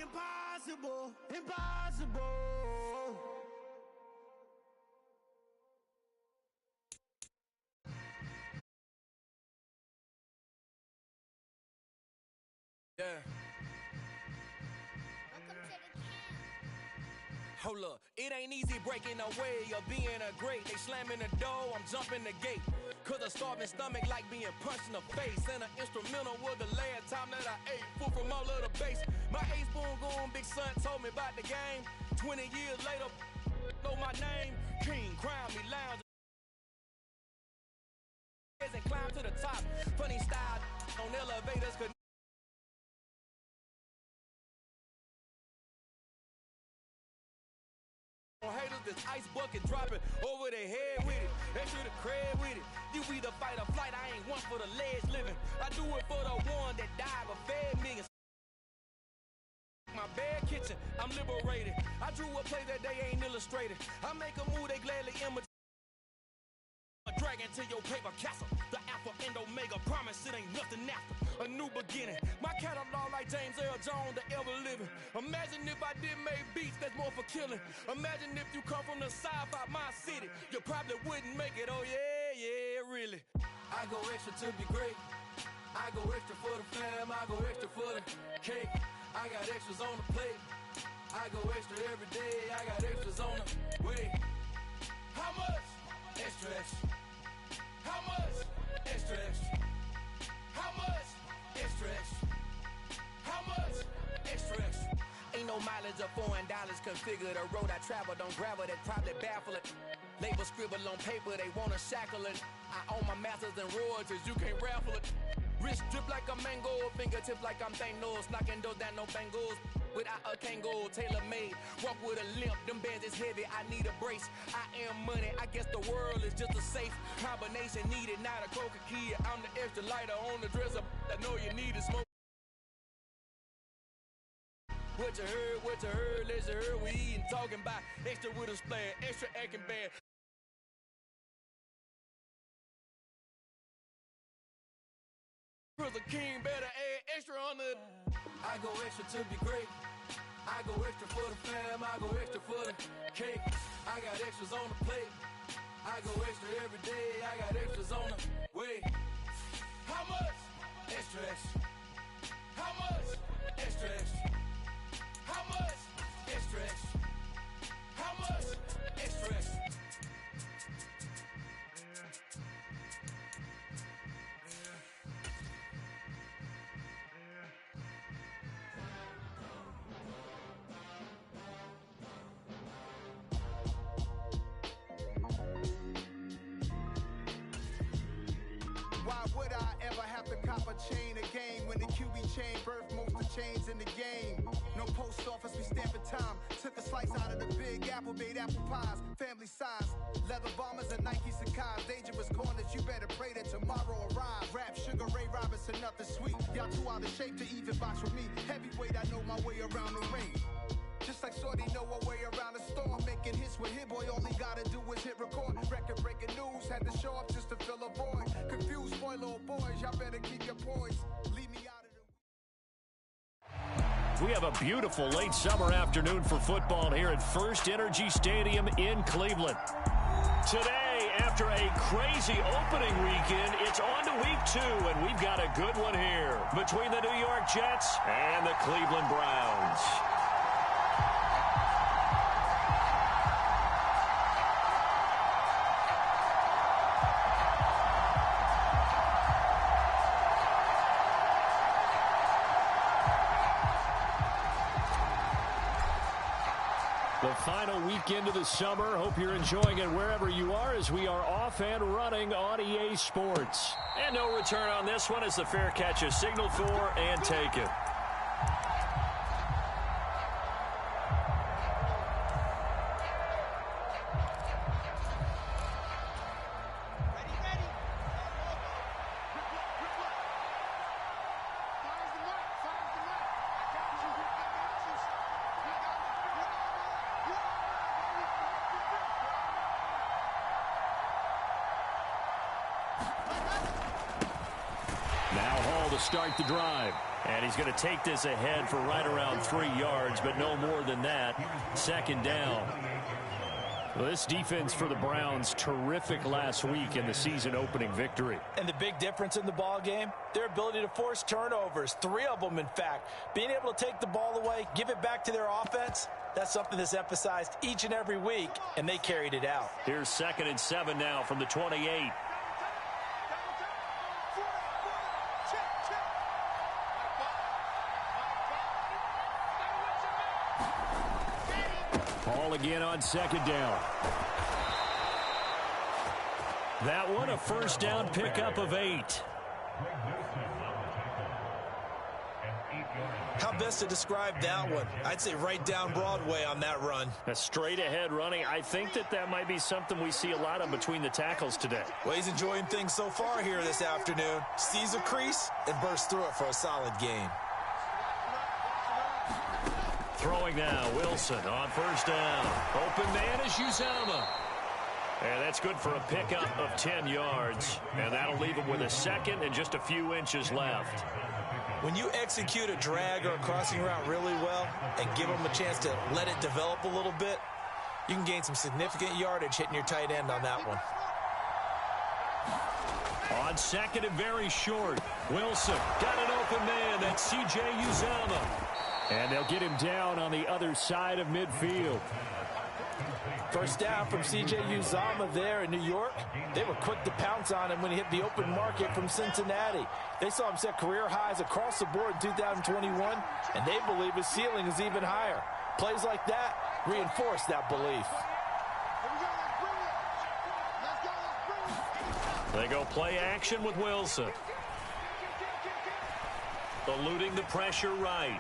Impossible, impossible. Yeah. Hold up, it ain't easy breaking away or being a great. They slamming the door, I'm jumping the gate. Cause a starving stomach like being punched in the face. And an instrumental was the last time that I ate. Food from all of the base. My ace boom goon, big son told me about the game. 20 years later, know my name. King, crown me, lounge. And climb to the top. Funny style on elevators. Haters, this ice bucket dropping over their head with it. Extra the cred with it. You either fight or flight, I ain't one for the ledge living. I do it for the one that died but fed millions. My bad kitchen, I'm liberated. I drew a play that they ain't illustrated. I make a move, they gladly imitate. A dragon to your paper castle. The alpha and omega promise it ain't nothing after. A new beginning. My catalog like James Earl Jones, the ever living. Imagine if I did make beats that's more for killing. Imagine if you come from the south out my city. You probably wouldn't make it, oh yeah, yeah, really. I go extra to be great. I go extra for the fam, I go extra for the cake. I got extras on the plate. I go extra every day, I got extras on the way. How much? Extra, extra. How much? Extra, extra. How much? Extra, extra. How much? Extra, extra. Ain't no mileage of $4 configure the road I travel. Don't gravel, that probably baffle it. Label scribble on paper, they wanna shackle it. I own my masters and royalties, you can't raffle it. Wrist drip like a mango, fingertips like I'm Thanos. Knocking those down, no bangles. Without a Kango, tailor-made. Walk with a limp, them bands is heavy, I need a brace. I am money, I guess the world is just a safe combination needed. Not a coca key, I'm the extra lighter on the dresser. I know you need to smoke. What what you heard, let's hear. We eating, talking about extra with a splash, extra acting bad. The king better add extra on the. I go extra to be great. I go extra for the fam. I go extra for the cake. I got extras on the plate. I go extra every day. I got extras on the way. How much? Extra, extra. How much? Extra, extra. How much? Extra, extra. How much? Extra, extra. Why would I ever have to cop a chain again when the QB chain birthed most of chains in the game? No post office, we stamping time. Took a slice out of the big apple, made apple pies, family size. Leather bombers and Nike Sacai's. Dangerous corners, you better pray that tomorrow arrives. Rap, Sugar Ray Robinson, nothing sweet. Y'all too out of shape to even box with me. Heavyweight, I know my way around the ring. Just like Shorty know a way around the storm. Making hits with Hit Boy, all he gotta do is hit record. Record breaking news, had to show up just to fill a void. Confused, spoiler boys, y'all better keep your poise. Leave me out of the... We have a beautiful late summer afternoon for football here at First Energy Stadium in Cleveland. Today, after a crazy opening weekend, it's on to week 2, and we've got a good one here between the New York Jets and the Cleveland Browns. The final weekend of the summer. Hope you're enjoying it wherever you are as we are off and running on EA Sports. And no return on this one as the fair catch is signaled for and taken. Start the drive, and he's going to take this ahead for right around 3 yards, but no more than that. Second down. Well, this defense for the Browns, terrific last week in the season opening victory. And the big difference in the ball game, their ability to force turnovers, 3 of them in fact. Being able to take the ball away, give it back to their offense, that's something that's emphasized each and every week, and they carried it out. Here's 2nd and 7 now from the 28. Ball again on 2nd down. That one a first down pickup of 8. How best to describe that one? I'd say right down Broadway on that run. A straight ahead running. I think that might be something we see a lot of between the tackles today. Well, he's enjoying things so far here this afternoon. Sees a crease and bursts through it for a solid gain. Throwing now, Wilson on first down. Open man is Uzomah. And that's good for a pickup of 10 yards. And that'll leave him with a second and just a few inches left. When you execute a drag or a crossing route really well and give them a chance to let it develop a little bit, you can gain some significant yardage hitting your tight end on that one. On 2nd and very short, Wilson got an open man. That's C.J. Uzomah. And they'll get him down on the other side of midfield. First down from C.J. Uzomah there in New York. They were quick to pounce on him when he hit the open market from Cincinnati. They saw him set career highs across the board in 2021, and they believe his ceiling is even higher. Plays like that reinforce that belief. They go play action with Wilson. Eluding the pressure right.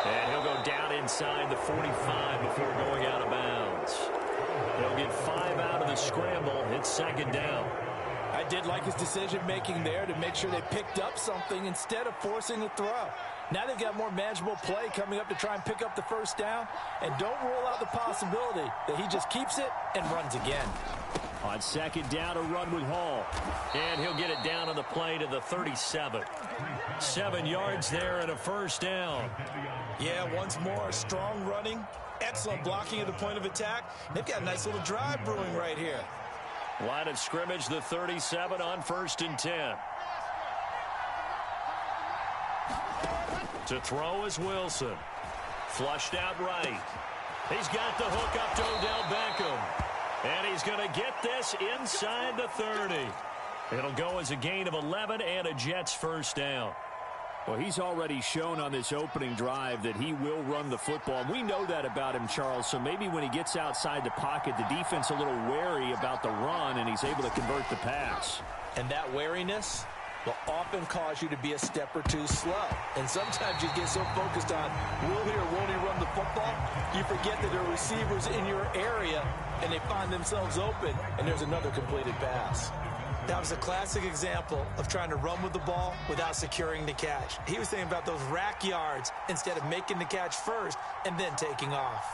And he'll go down inside the 45 before going out of bounds. They'll get 5 out of the scramble. It's 2nd down. I did like his decision-making there to make sure they picked up something instead of forcing the throw. Now they've got more manageable play coming up to try and pick up the first down. And don't rule out the possibility that he just keeps it and runs again. On second down, a run with Hall. And he'll get it down on the play to the 37. 7 yards there and a first down. Yeah, once more, strong running, excellent blocking at the point of attack. They've got a nice little drive brewing right here. Line of scrimmage, the 37 on 1st and 10. To throw is Wilson. Flushed out right. He's got the hook up to Odell Beckham. And he's going to get this inside the 30. It'll go as a gain of 11 and a Jets first down. Well, he's already shown on this opening drive that he will run the football. We know that about him, Charles, so maybe when he gets outside the pocket, the defense a little wary about the run, and he's able to convert the pass. And that wariness will often cause you to be a step or two slow. And sometimes you get so focused on will he or won't he run the football, you forget that there are receivers in your area, and they find themselves open, and there's another completed pass. That was a classic example of trying to run with the ball without securing the catch. He was thinking about those rack yards instead of making the catch first and then taking off.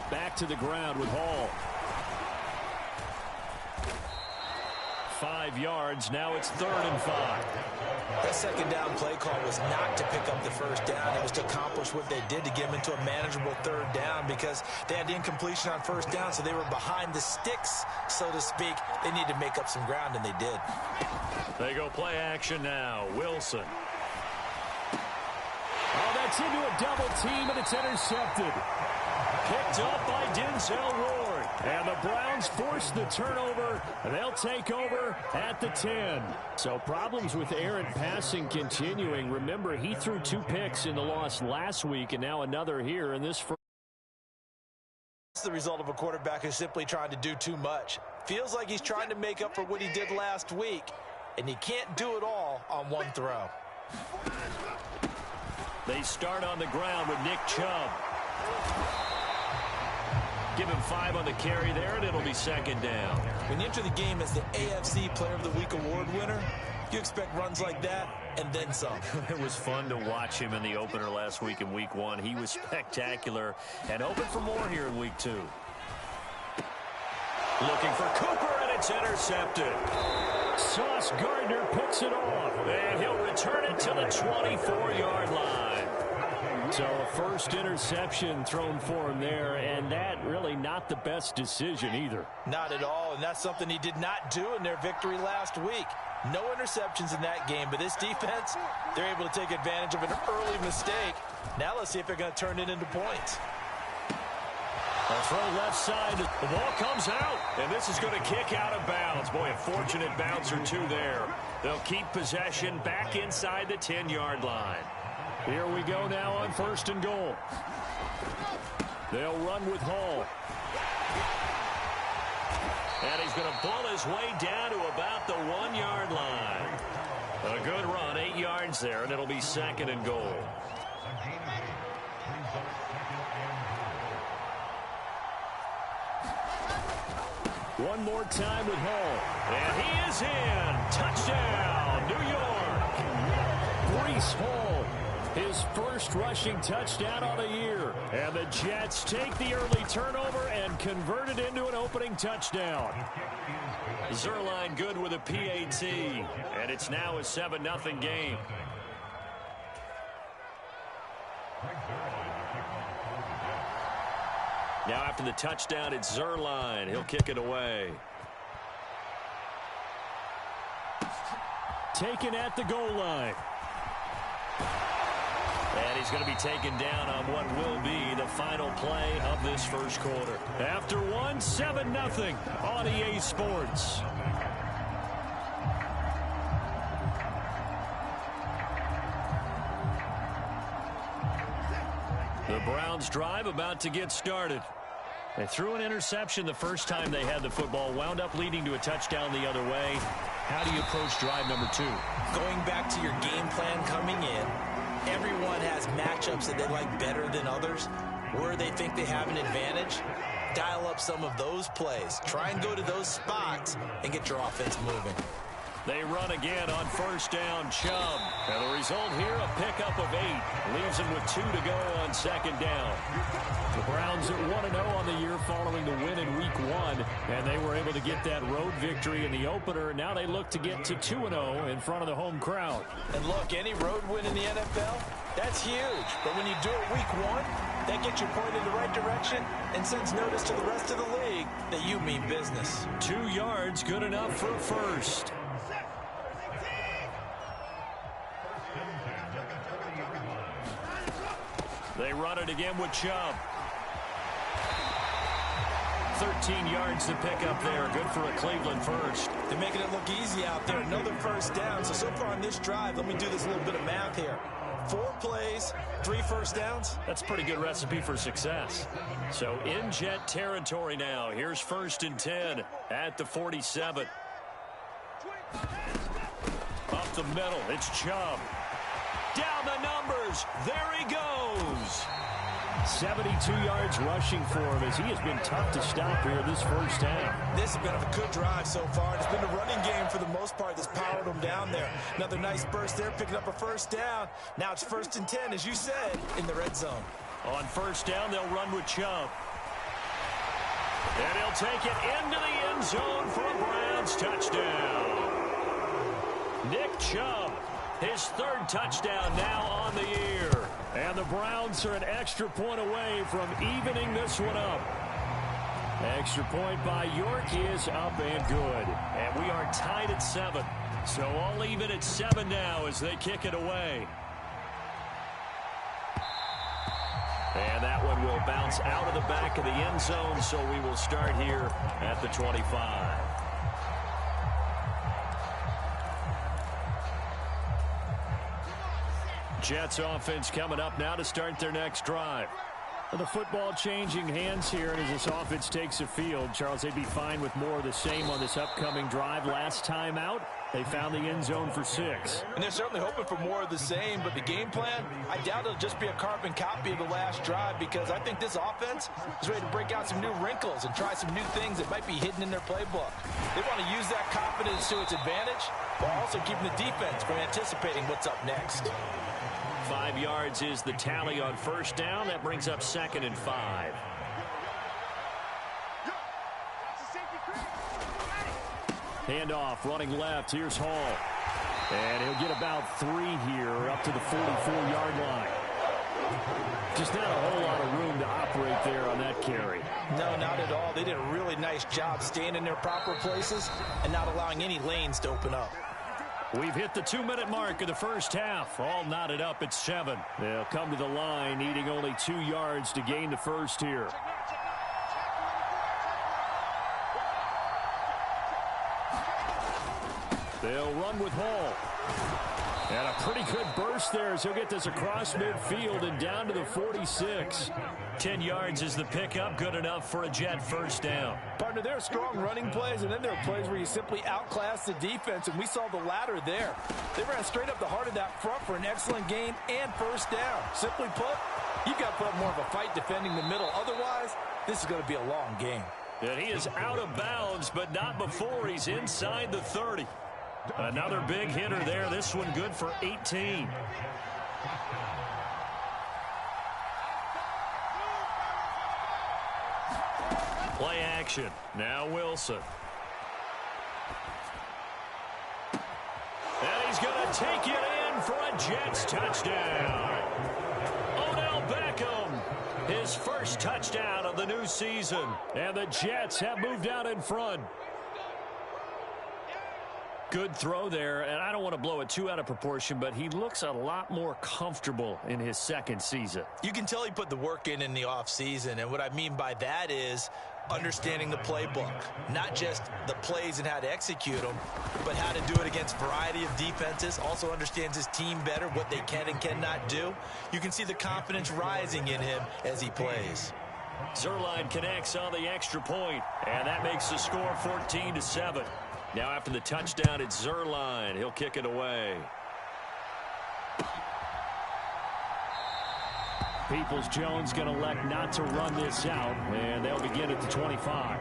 Back to the ground with Hall. 5 yards. Now it's 3rd and 5. That second down play call was not to pick up the first down. It was to accomplish what they did to get them into a manageable 3rd down because they had the incompletion on 1st down, so they were behind the sticks, so to speak. They needed to make up some ground, and they did. They go play action now. Wilson. Oh, that's into a double team, and it's intercepted. Picked up by Denzel Ward. And the Browns force the turnover. They'll take over at the 10. So problems with errant passing continuing. Remember, he threw 2 picks in the loss last week, and now another here in this first. It's the result of a quarterback who's simply trying to do too much. Feels like he's trying to make up for what he did last week, and he can't do it all on one throw. They start on the ground with Nick Chubb. Give him 5 on the carry there, and it'll be 2nd down. When you enter the game as the AFC Player of the Week award winner, you expect runs like that and then some. It was fun to watch him in the opener last week in Week 1. He was spectacular and open for more here in Week 2. Looking for Cooper, and it's intercepted. Sauce Gardner picks it off. And he'll return it to the 24-yard line. So a first interception thrown for him there, and that really not the best decision either. Not at all, and that's something he did not do in their victory last week. No interceptions in that game, but this defense, they're able to take advantage of an early mistake. Now let's see if they're going to turn it into points. A throw left side. The ball comes out, and this is going to kick out of bounds. Boy, a fortunate bounce or two there. They'll keep possession back inside the 10-yard line. Here we go now on 1st and goal. They'll run with Hall. And he's going to bull his way down to about the 1-yard line. A good run, 8 yards there, and it'll be 2nd and goal. One more time with Hall. And he is in. Touchdown, New York. Breece Hall, his first rushing touchdown on the year. And the Jets take the early turnover and convert it into an opening touchdown. Zuerlein good with a PAT. And it's now a 7-0 game. Now after the touchdown, it's Zuerlein. He'll kick it away. Taken at the goal line. And he's going to be taken down on what will be the final play of this first quarter. After 7-0 on EA Sports. The Browns drive about to get started. They threw an interception the first time they had the football, wound up leading to a touchdown the other way. How do you approach drive number 2? Going back to your game plan coming in, everyone has matchups that they like better than others, where they think they have an advantage. dial up some of those plays. Try and go to those spots and get your offense moving. They run again on first down, Chubb. And the result here, a pickup of 8. Leaves them with 2 to go on second down. The Browns at 1-0 on the year following the win in Week 1. And they were able to get that road victory in the opener. Now they look to get to 2-0 in front of the home crowd. And look, any road win in the NFL, that's huge. But when you do it Week 1, that gets you pointed in the right direction and sends notice to the rest of the league that you mean business. 2 yards, good enough for first. They run it again with Chubb. 13 yards to pick up there. Good for a Cleveland first. They're making it look easy out there. Another first down. So far on this drive, let me do this little bit of math here. 4 plays, 3 first downs. That's a pretty good recipe for success. So in Jet territory now. Here's first and 10 at the 47. Up the middle, it's Chubb. Down the numbers. There he goes. 72 yards rushing for him as he has been tough to stop here this first half. This has been a good drive so far. It's been the running game for the most part that's powered them down there. Another nice burst there, picking up a first down. Now it's first and 10, as you said, in the red zone. On first down, they'll run with Chubb. And he'll take it into the end zone for a Browns touchdown. Nick Chubb, his 3rd touchdown now on the year. And the Browns are an extra point away from evening this one up. Extra point by York is up and good. And we are tied at 7. So all even at 7 now as they kick it away. And that one will bounce out of the back of the end zone, so we will start here at the 25. Jets offense coming up now to start their next drive. The football changing hands here, and as this offense takes the field, Charles, they'd be fine with more of the same on this upcoming drive. Last time out, they found the end zone for 6. And they're certainly hoping for more of the same, but the game plan, I doubt it'll just be a carbon copy of the last drive, because I think this offense is ready to break out some new wrinkles and try some new things that might be hidden in their playbook. They want to use that confidence to its advantage, while also keeping the defense from anticipating what's up next. 5 yards is the tally on first down. That brings up 2nd and 5. Handoff, running left. Here's Hall. And he'll get about 3 here up to the 44-yard line. Just not a whole lot of room to operate there on that carry. No, not at all. They did a really nice job staying in their proper places and not allowing any lanes to open up. We've hit the 2-minute mark of the first half. All knotted up at 7. They'll come to the line, needing only 2 yards to gain the first here. They'll run with Hall. And a pretty good burst there as he'll get this across midfield and down to the 46. 10 yards is the pickup, good enough for a Jet first down. Partner, there are strong running plays, and then there are plays where you simply outclass the defense, and we saw the latter there. They ran straight up the heart of that front for an excellent game and first down. Simply put, you've got to put up more of a fight defending the middle. Otherwise, this is going to be a long game. And he is out of bounds, but not before he's inside the 30. Another big hitter there. This one good for 18. Play action. Now Wilson. And he's going to take it in for a Jets touchdown. Odell Beckham, his first touchdown of the new season. And the Jets have moved out in front. Good throw there, and I don't want to blow it too out of proportion, but he looks a lot more comfortable in his second season. You can tell he put the work in the offseason, and what I mean by that is understanding the playbook. Not just the plays and how to execute them, but how to do it against a variety of defenses. Also understands his team better, what they can and cannot do. You can see the confidence rising in him as he plays. Zuerlein connects on the extra point, and that makes the score 14-7. Now after the touchdown, it's Zuerlein. He'll kick it away. Peoples-Jones going to elect not to run this out, and they'll begin at the 25.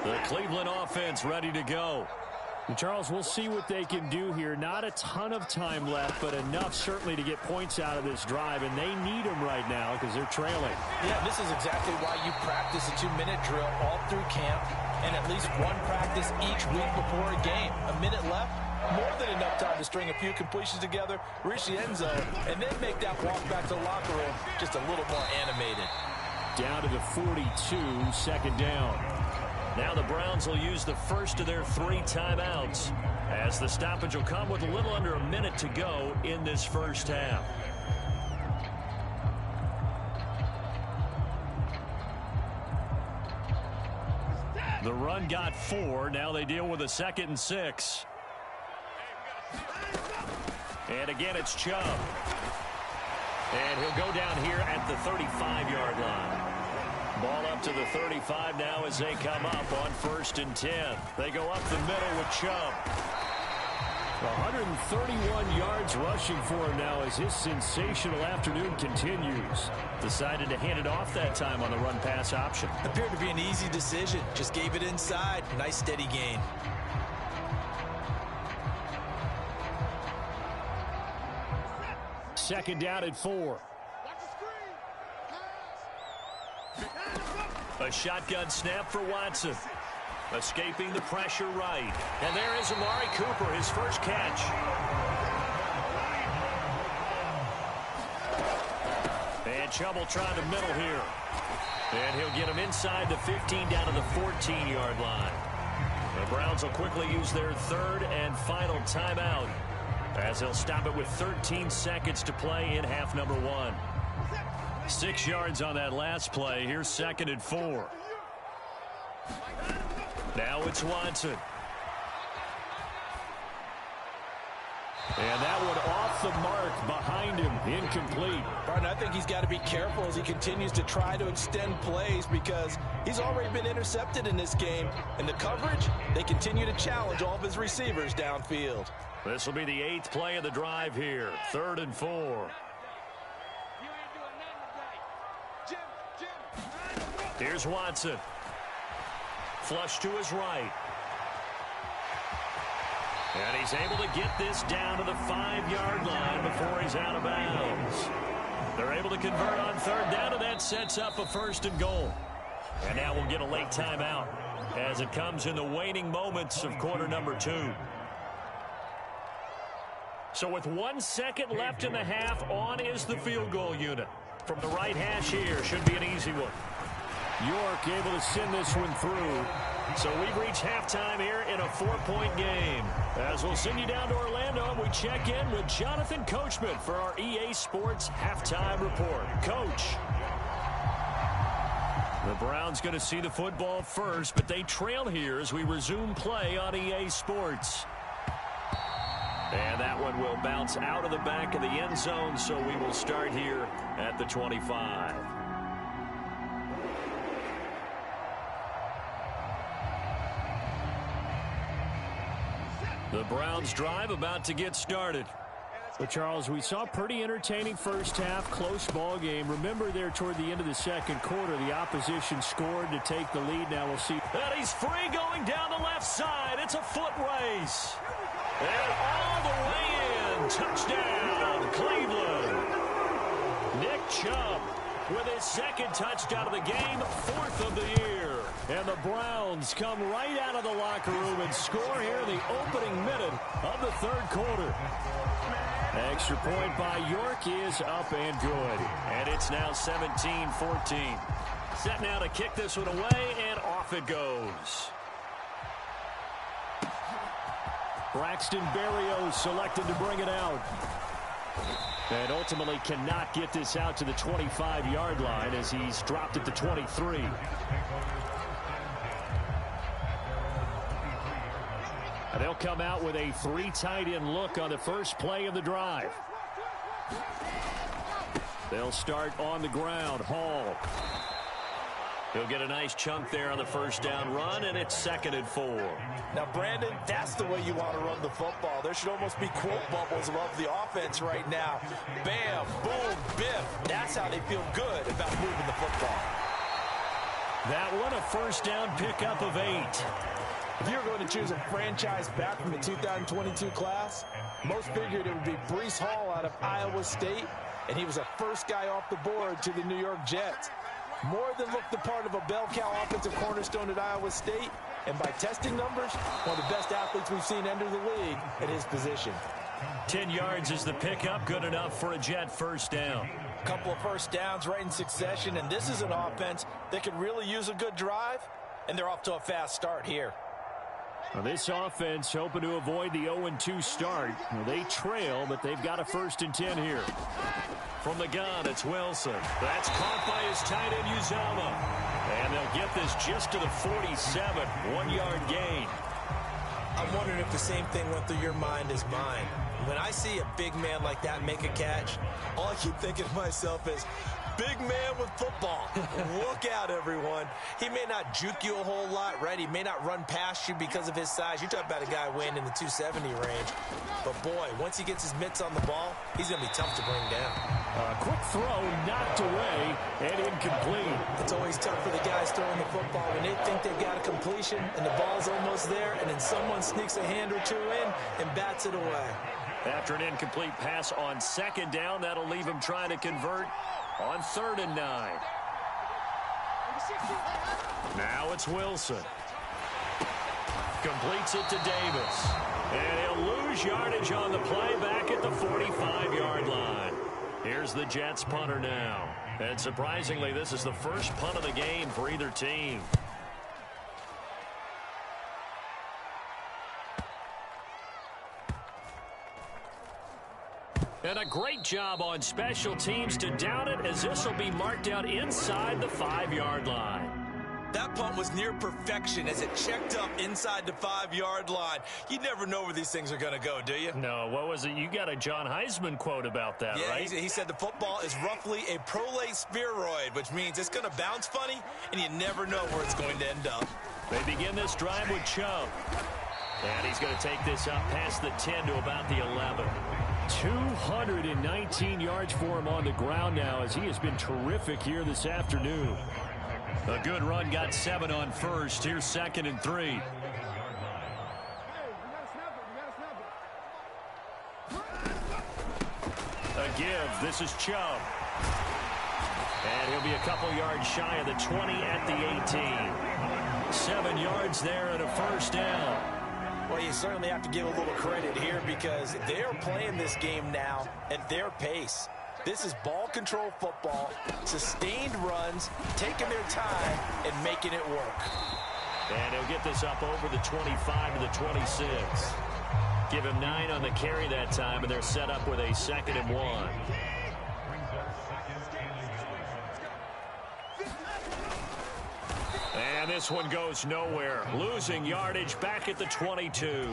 The Cleveland offense ready to go. And Charles, we'll see what they can do here. Not a ton of time left, but enough certainly to get points out of this drive, and they need them right now because they're trailing. Yeah, this is exactly why you practice a 2-minute drill all through camp and at least one practice each week before a game. A minute left, more than enough time to string a few completions together, reach the end zone, and then make that walk back to the locker room just a little more animated. Down to the 42, second down. Now the Browns will use the first of their 3 timeouts as the stoppage will come with a little under a minute to go in this first half. The run got 4. Now they deal with a 2nd and 6. And again, it's Chubb. And he'll go down here at the 35-yard line. Ball up to the 35 now as they come up on 1st and 10. They go up the middle with Chubb. 131 yards rushing for him now as his sensational afternoon continues. Decided to hand it off that time on the run-pass option. Appeared to be an easy decision. Just gave it inside. Nice steady gain. Second down at 4. A shotgun snap for Watson. Escaping the pressure right. And there is Amari Cooper, his first catch. And Chubb will try the middle here. And he'll get him inside the 15 down to the 14-yard line. The Browns will quickly use their 3rd and final timeout as they'll stop it with 13 seconds to play in half number 1. 6 yards on that last play. Here's 2nd and 4. Now it's Watson. And that one off the mark behind him. Incomplete. Barton, I think he's got to be careful as he continues to try to extend plays because he's already been intercepted in this game. And the coverage, they continue to challenge all of his receivers downfield. This will be the 8th play of the drive here. 3rd and 4. Here's Watson. Flush to his right. And he's able to get this down to the 5-yard line before he's out of bounds. They're able to convert on 3rd down, and that sets up a 1st and goal. And now we'll get a late timeout as it comes in the waning moments of quarter number 2. So with 1 second left in the half, on is the field goal unit. From the right hash here, should be an easy one. York able to send this one through. So we've reached halftime here in a 4-point game. As we'll send you down to Orlando, and we check in with Jonathan Coachman for our EA Sports Halftime Report. Coach. The Browns going to see the football first, but they trail here as we resume play on EA Sports. And that one will bounce out of the back of the end zone, so we will start here at the 25. The Browns drive about to get started. Well, Charles, we saw a pretty entertaining first half, close ball game. Remember there toward the end of the second quarter, the opposition scored to take the lead. Now we'll see. And he's free going down the left side. It's a foot race. And all the way in. Touchdown, Cleveland. Nick Chubb with his 2nd touchdown of the game, 4th of the year. And the Browns come right out of the locker room and score here in the opening minute of the 3rd quarter. Extra point by York is up and good. And it's now 17-14. Set now to kick this one away, and off it goes. Braxton Berrios selected to bring it out. And ultimately cannot get this out to the 25-yard line as he's dropped at the 23. And they'll come out with a 3 tight end look on the first play of the drive. They'll start on the ground. Hall. He'll get a nice chunk there on the first down run, and it's 2nd and 4. Now, Brandon, that's the way you want to run the football. There should almost be quote bubbles above the offense right now. Bam, boom, biff. That's how they feel good about moving the football. That one, a first down pickup of 8. If you were going to choose a franchise back from the 2022 class, most figured it would be Breece Hall out of Iowa State, and he was a first guy off the board to the New York Jets. More than looked the part of a bell cow offensive cornerstone at Iowa State, and by testing numbers, one of the best athletes we've seen enter the league at his position. 10 yards is the pickup, good enough for a Jet first down. A couple of first downs right in succession, and this is an offense that could really use a good drive, and they're off to a fast start here. Well, this offense hoping to avoid the 0-2 start. Well, they trail, but they've got a 1st and 10 here. From the gun, it's Wilson. That's caught by his tight end, Uzomah. And they'll get this just to the 47, 1-yard gain. I'm wondering if the same thing went through your mind as mine. When I see a big man like that make a catch, all I keep thinking to myself is, big man with football. Look out, everyone. He may not juke you a whole lot, right? He may not run past you because of his size. You're talking about a guy weighing in the 270 range. But, boy, once he gets his mitts on the ball, he's going to be tough to bring down. Quick throw, knocked away, and incomplete. It's always tough for the guys throwing the football when they think they've got a completion and the ball's almost there, and then someone sneaks a hand or two in and bats it away. After an incomplete pass on 2nd down, that'll leave him trying to convert on 3rd and 9. Now it's Wilson. Completes it to Davis. And he'll lose yardage on the play back at the 45-yard line. Here's the Jets punter now. And surprisingly, this is the first punt of the game for either team. And a great job on special teams to down it, as this will be marked out inside the 5-yard line. That punt was near perfection as it checked up inside the 5-yard line. You never know where these things are going to go, do you? No, what was it? You got a John Heisman quote about that, right? Yeah, he said the football is roughly a prolate spheroid, which means it's going to bounce funny, and you never know where it's going to end up. They begin this drive with Chubb. And he's going to take this up past the 10 to about the 11. 219 yards for him on the ground now, as he has been terrific here this afternoon. A good run, got 7 on first. Here's 2nd and 3. A give. This is Chubb. And he'll be a couple yards shy of the 20 at the 18. 7 yards there and a first down. Well, you certainly have to give a little credit here because they're playing this game now at their pace. This is ball control football, sustained runs, taking their time, and making it work. And he'll get this up over the 25 to the 26. Give him 9 on the carry that time, and they're set up with a 2nd and 1. And this one goes nowhere. Losing yardage back at the 22.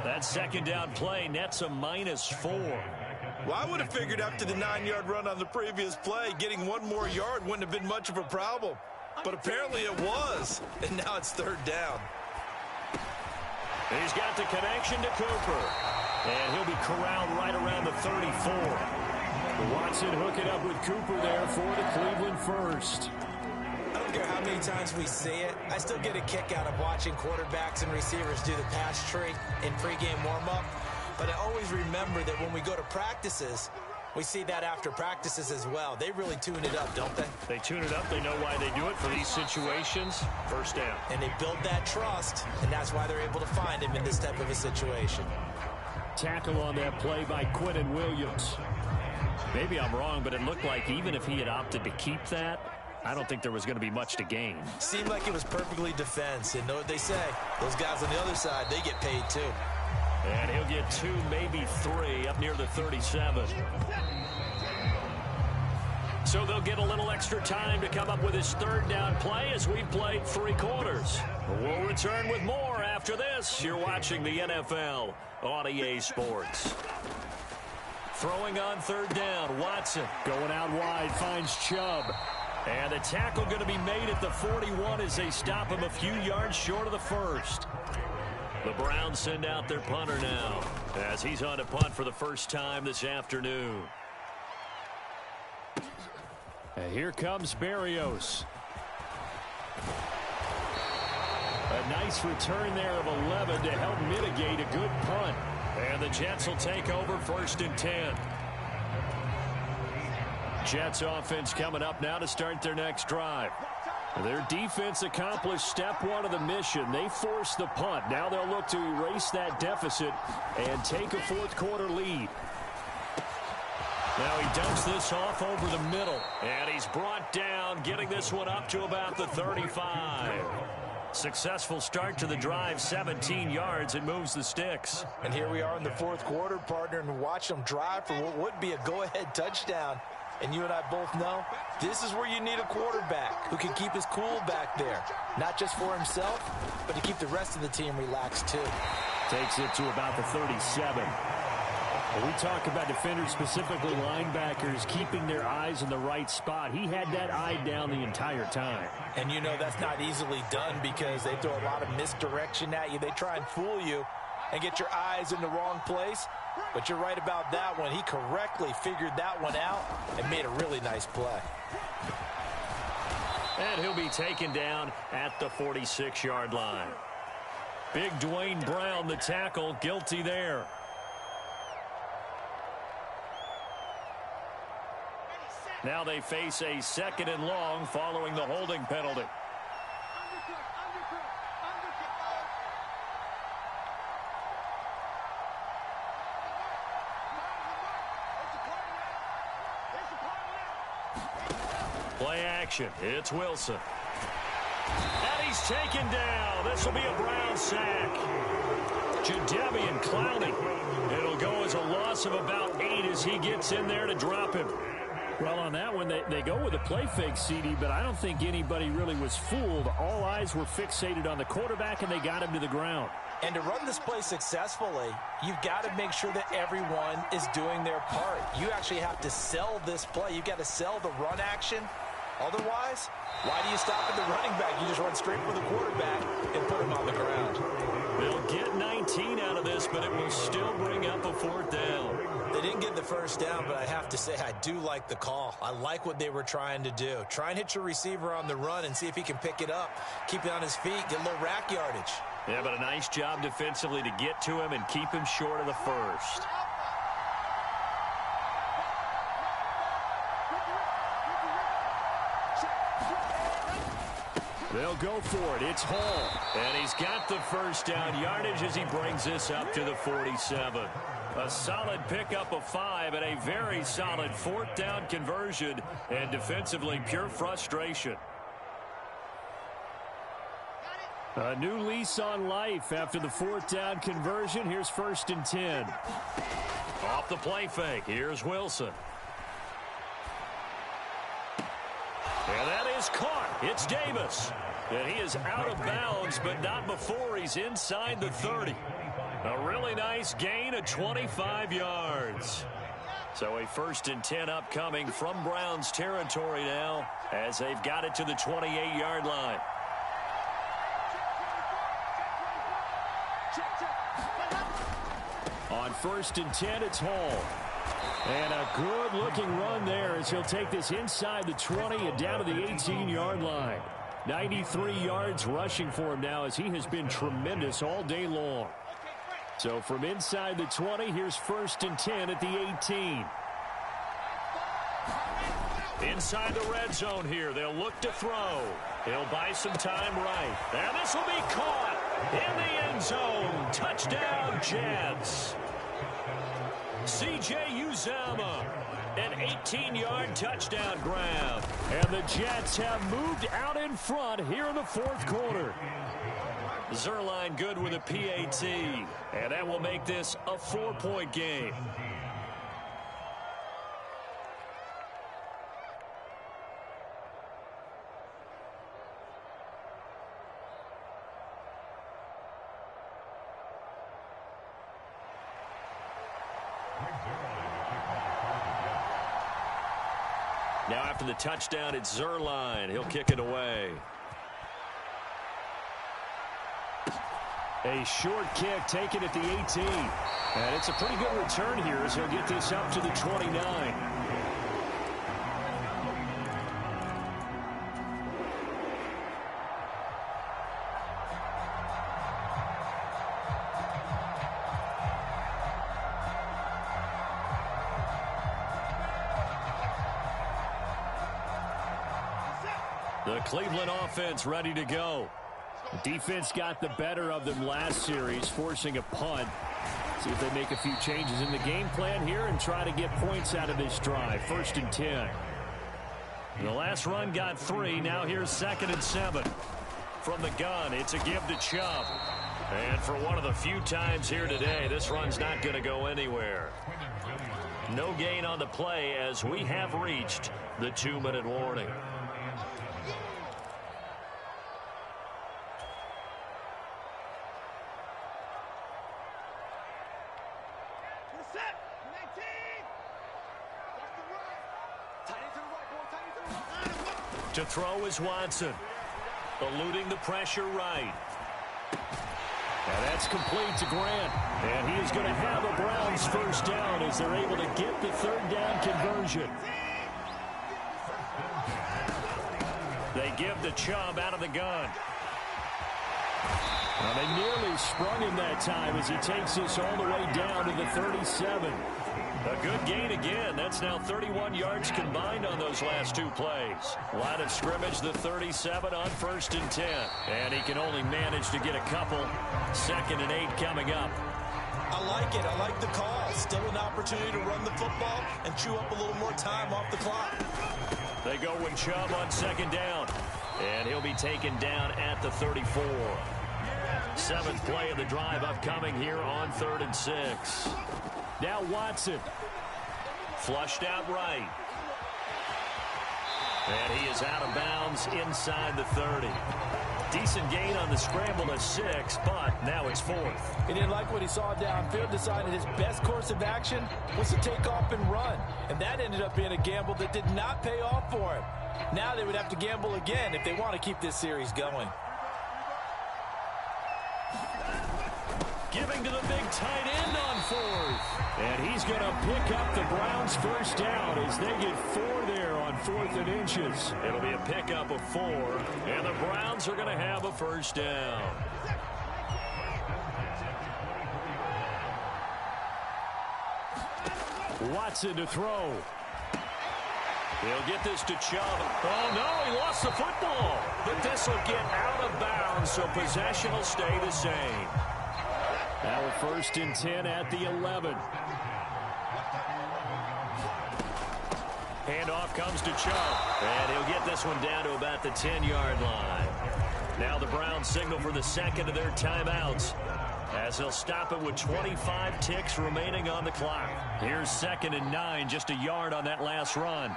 That 2nd down play nets a -4. Well, I would have figured after the 9-yard run on the previous play, getting 1 more yard wouldn't have been much of a problem. But apparently it was, and now it's 3rd down. He's got the connection to Cooper. And he'll be corralled right around the 34. Watson hooking up with Cooper there for the Cleveland first. I don't care how many times we say it, I still get a kick out of watching quarterbacks and receivers do the pass tree in pregame warm-up. But I always remember that when we go to practices, we see that after practices as well. They really tune it up, don't they? They tune it up. They know why they do it for these situations. First down. And they build that trust, and that's why they're able to find him in this type of a situation. Tackle on that play by Quinnen Williams. Maybe I'm wrong, but it looked like even if he had opted to keep that, I don't think there was going to be much to gain. Seemed like it was perfectly defense. And know what they say? Those guys on the other side, they get paid too. And he'll get 2, maybe 3, up near the 37. So they'll get a little extra time to come up with his 3rd down play as we've played 3 quarters. We'll return with more after this. You're watching the NFL on EA Sports. Throwing on 3rd down, Watson going out wide, finds Chubb. And the tackle going to be made at the 41 as they stop him a few yards short of the first. The Browns send out their punter now as he's on a punt for the first time this afternoon. And here comes Berrios. A nice return there of 11 to help mitigate a good punt. And the Jets will take over 1st and 10. Jets offense coming up now to start their next drive. Their defense accomplished step 1 of the mission. They forced the punt. Now they'll look to erase that deficit and take a 4th quarter lead. Now he dumps this off over the middle. And he's brought down, getting this one up to about the 35. Successful start to the drive, 17 yards, and moves the sticks. And here we are in the 4th quarter, partner, and watch them drive for what would be a go-ahead touchdown. And you and I both know this is where you need a quarterback who can keep his cool back there. Not just for himself, but to keep the rest of the team relaxed too. Takes it to about the 37. When we talk about defenders, specifically linebackers, keeping their eyes in the right spot, he had that eye down the entire time. And you know that's not easily done because they throw a lot of misdirection at you. They try and fool you and get your eyes in the wrong place. But you're right about that one. He correctly figured that one out and made a really nice play. And he'll be taken down at the 46-yard line. Big Dwayne Brown, the tackle, guilty there. Now they face a 2nd and long following the holding penalty. Play action. It's Wilson. And he's taken down. This will be a Brown sack. Jadeveon Clowney. It'll go as a loss of about 8 as he gets in there to drop him. Well, on that one, they go with a play fake, CD, but I don't think anybody really was fooled. All eyes were fixated on the quarterback, and they got him to the ground. And to run this play successfully, you've got to make sure that everyone is doing their part. You actually have to sell this play. You've got to sell the run action. Otherwise, why do you stop at the running back? You just run straight for the quarterback and put him on the ground. They'll get 19 out of this, but it will still bring up a 4th down. They didn't get the first down, but I have to say I do like the call. I like what they were trying to do. Try and hit your receiver on the run and see if he can pick it up. Keep it on his feet, get a little rack yardage. Yeah, but a nice job defensively to get to him and keep him short of the first. They'll go for it. It's Hall. And he's got the first down yardage as he brings this up to the 47. A solid pickup of 5 and a very solid 4th down conversion. And defensively, pure frustration. A new lease on life after the 4th down conversion. Here's 1st and 10. Off the play fake. Here's Wilson. And that is caught. It's Davis. And he is out of bounds, but not before he's inside the 30. A really nice gain of 25 yards. So a 1st and 10 upcoming from Browns territory now as they've got it to the 28-yard line. On 1st and 10, it's Hall. And a good-looking run there as he'll take this inside the 20 and down to the 18-yard line. 93 yards rushing for him now as he has been tremendous all day long. So from inside the 20, here's 1st and 10 at the 18. Inside the red zone here, they'll look to throw. He'll buy some time right. And this will be caught in the end zone. Touchdown, Jets. C.J. Uzomah, an 18-yard touchdown grab. And the Jets have moved out in front here in the 4th quarter. Zuerlein good with a PAT, and that will make this a 4-point game. Now after the touchdown, it's Zuerlein. He'll kick it away. A short kick taken at the 18. And it's a pretty good return here as he'll get this up to the 29. The Cleveland offense ready to go. The defense got the better of them last series, forcing a punt. See if they make a few changes in the game plan here and try to get points out of this drive. 1st and 10. The last run got 3. Now here's 2nd and 7. From the gun, it's a give to Chubb. And for one of the few times here today, this run's not going to go anywhere. No gain on the play as we have reached the 2-minute warning. To throw is Watson. Eluding the pressure right. And that's complete to Grant. And he is going to have a Browns first down as they're able to get the 3rd down conversion. They give the Chubb out of the gun. Well, they nearly sprung him that time as he takes this all the way down to the 37. A good gain again. That's now 31 yards combined on those last 2 plays. Line of scrimmage, the 37 on 1st and 10. And he can only manage to get a couple. 2nd and 8 coming up. I like it. I like the call. Still an opportunity to run the football and chew up a little more time off the clock. They go with Chubb on 2nd down. And he'll be taken down at the 34. 7th play of the drive upcoming here on 3rd and 6. Now Watson. Flushed out right. And he is out of bounds inside the 30. Decent gain on the scramble to 6, but now it's 4th. He didn't like what he saw downfield, decided his best course of action was to take off and run. And that ended up being a gamble that did not pay off for him. Now they would have to gamble again if they want to keep this series going. Giving to the big tight end on 4th. And he's going to pick up the Browns first down as they get 4 there on 4th and inches. It'll be a pickup of 4. And the Browns are going to have a first down. Watson to throw. He'll get this to Chubb. Oh, no, he lost the football. But this will get out of bounds, so possession will stay the same. Now a 1st and 10 at the 11. Handoff comes to Chubb. And he'll get this one down to about the 10-yard line. Now the Browns signal for the 2nd of their timeouts, as they'll stop it with 25 ticks remaining on the clock. Here's 2nd and 9, just a yard on that last run.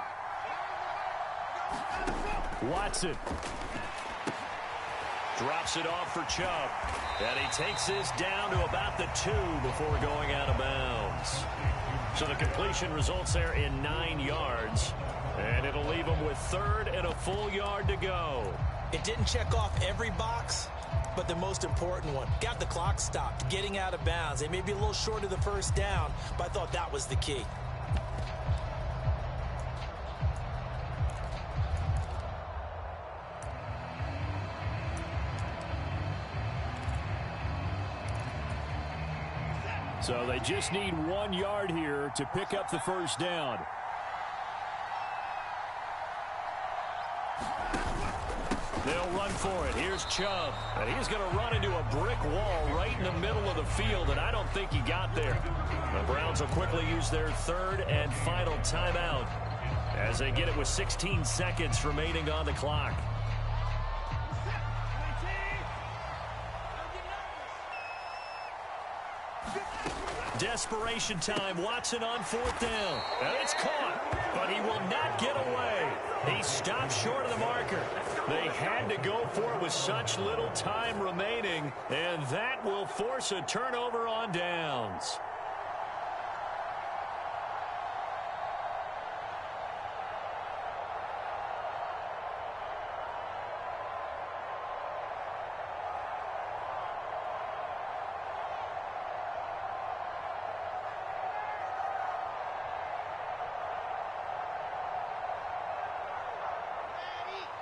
Watson drops it off for Chubb. And he takes this down to about the 2 before going out of bounds. So the completion results there in 9 yards. And it'll leave him with 3rd and a full yard to go. It didn't check off every box, but the most important one. Got the clock stopped, getting out of bounds. They may be a little short of the first down, but I thought that was the key. So they just need 1 yard here to pick up the first down. They'll run for it. Here's Chubb. And he's going to run into a brick wall right in the middle of the field, and I don't think he got there. The Browns will quickly use their 3rd and final timeout as they get it with 16 seconds remaining on the clock. Desperation time. Watson on 4th down. And it's caught, but he will not get away. He stopped short of the marker. They had to go for it with such little time remaining, and that will force a turnover on downs.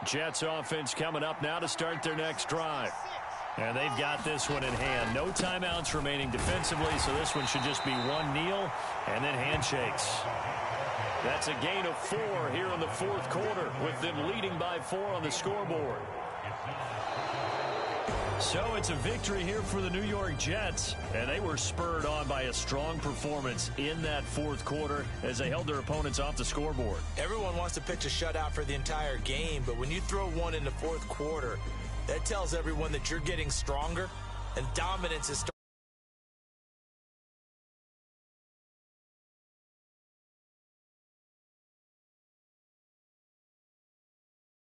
Jets offense coming up now to start their next drive. And they've got this one in hand. No timeouts remaining defensively, so this one should just be one kneel and then handshakes. That's a gain of 4 here in the fourth quarter, with them leading by 4 on the scoreboard. So it's a victory here for the New York Jets, and they were spurred on by a strong performance in that fourth quarter as they held their opponents off the scoreboard. Everyone wants to pitch a shutout for the entire game, but when you throw one in the fourth quarter, that tells everyone that you're getting stronger, and dominance is starting.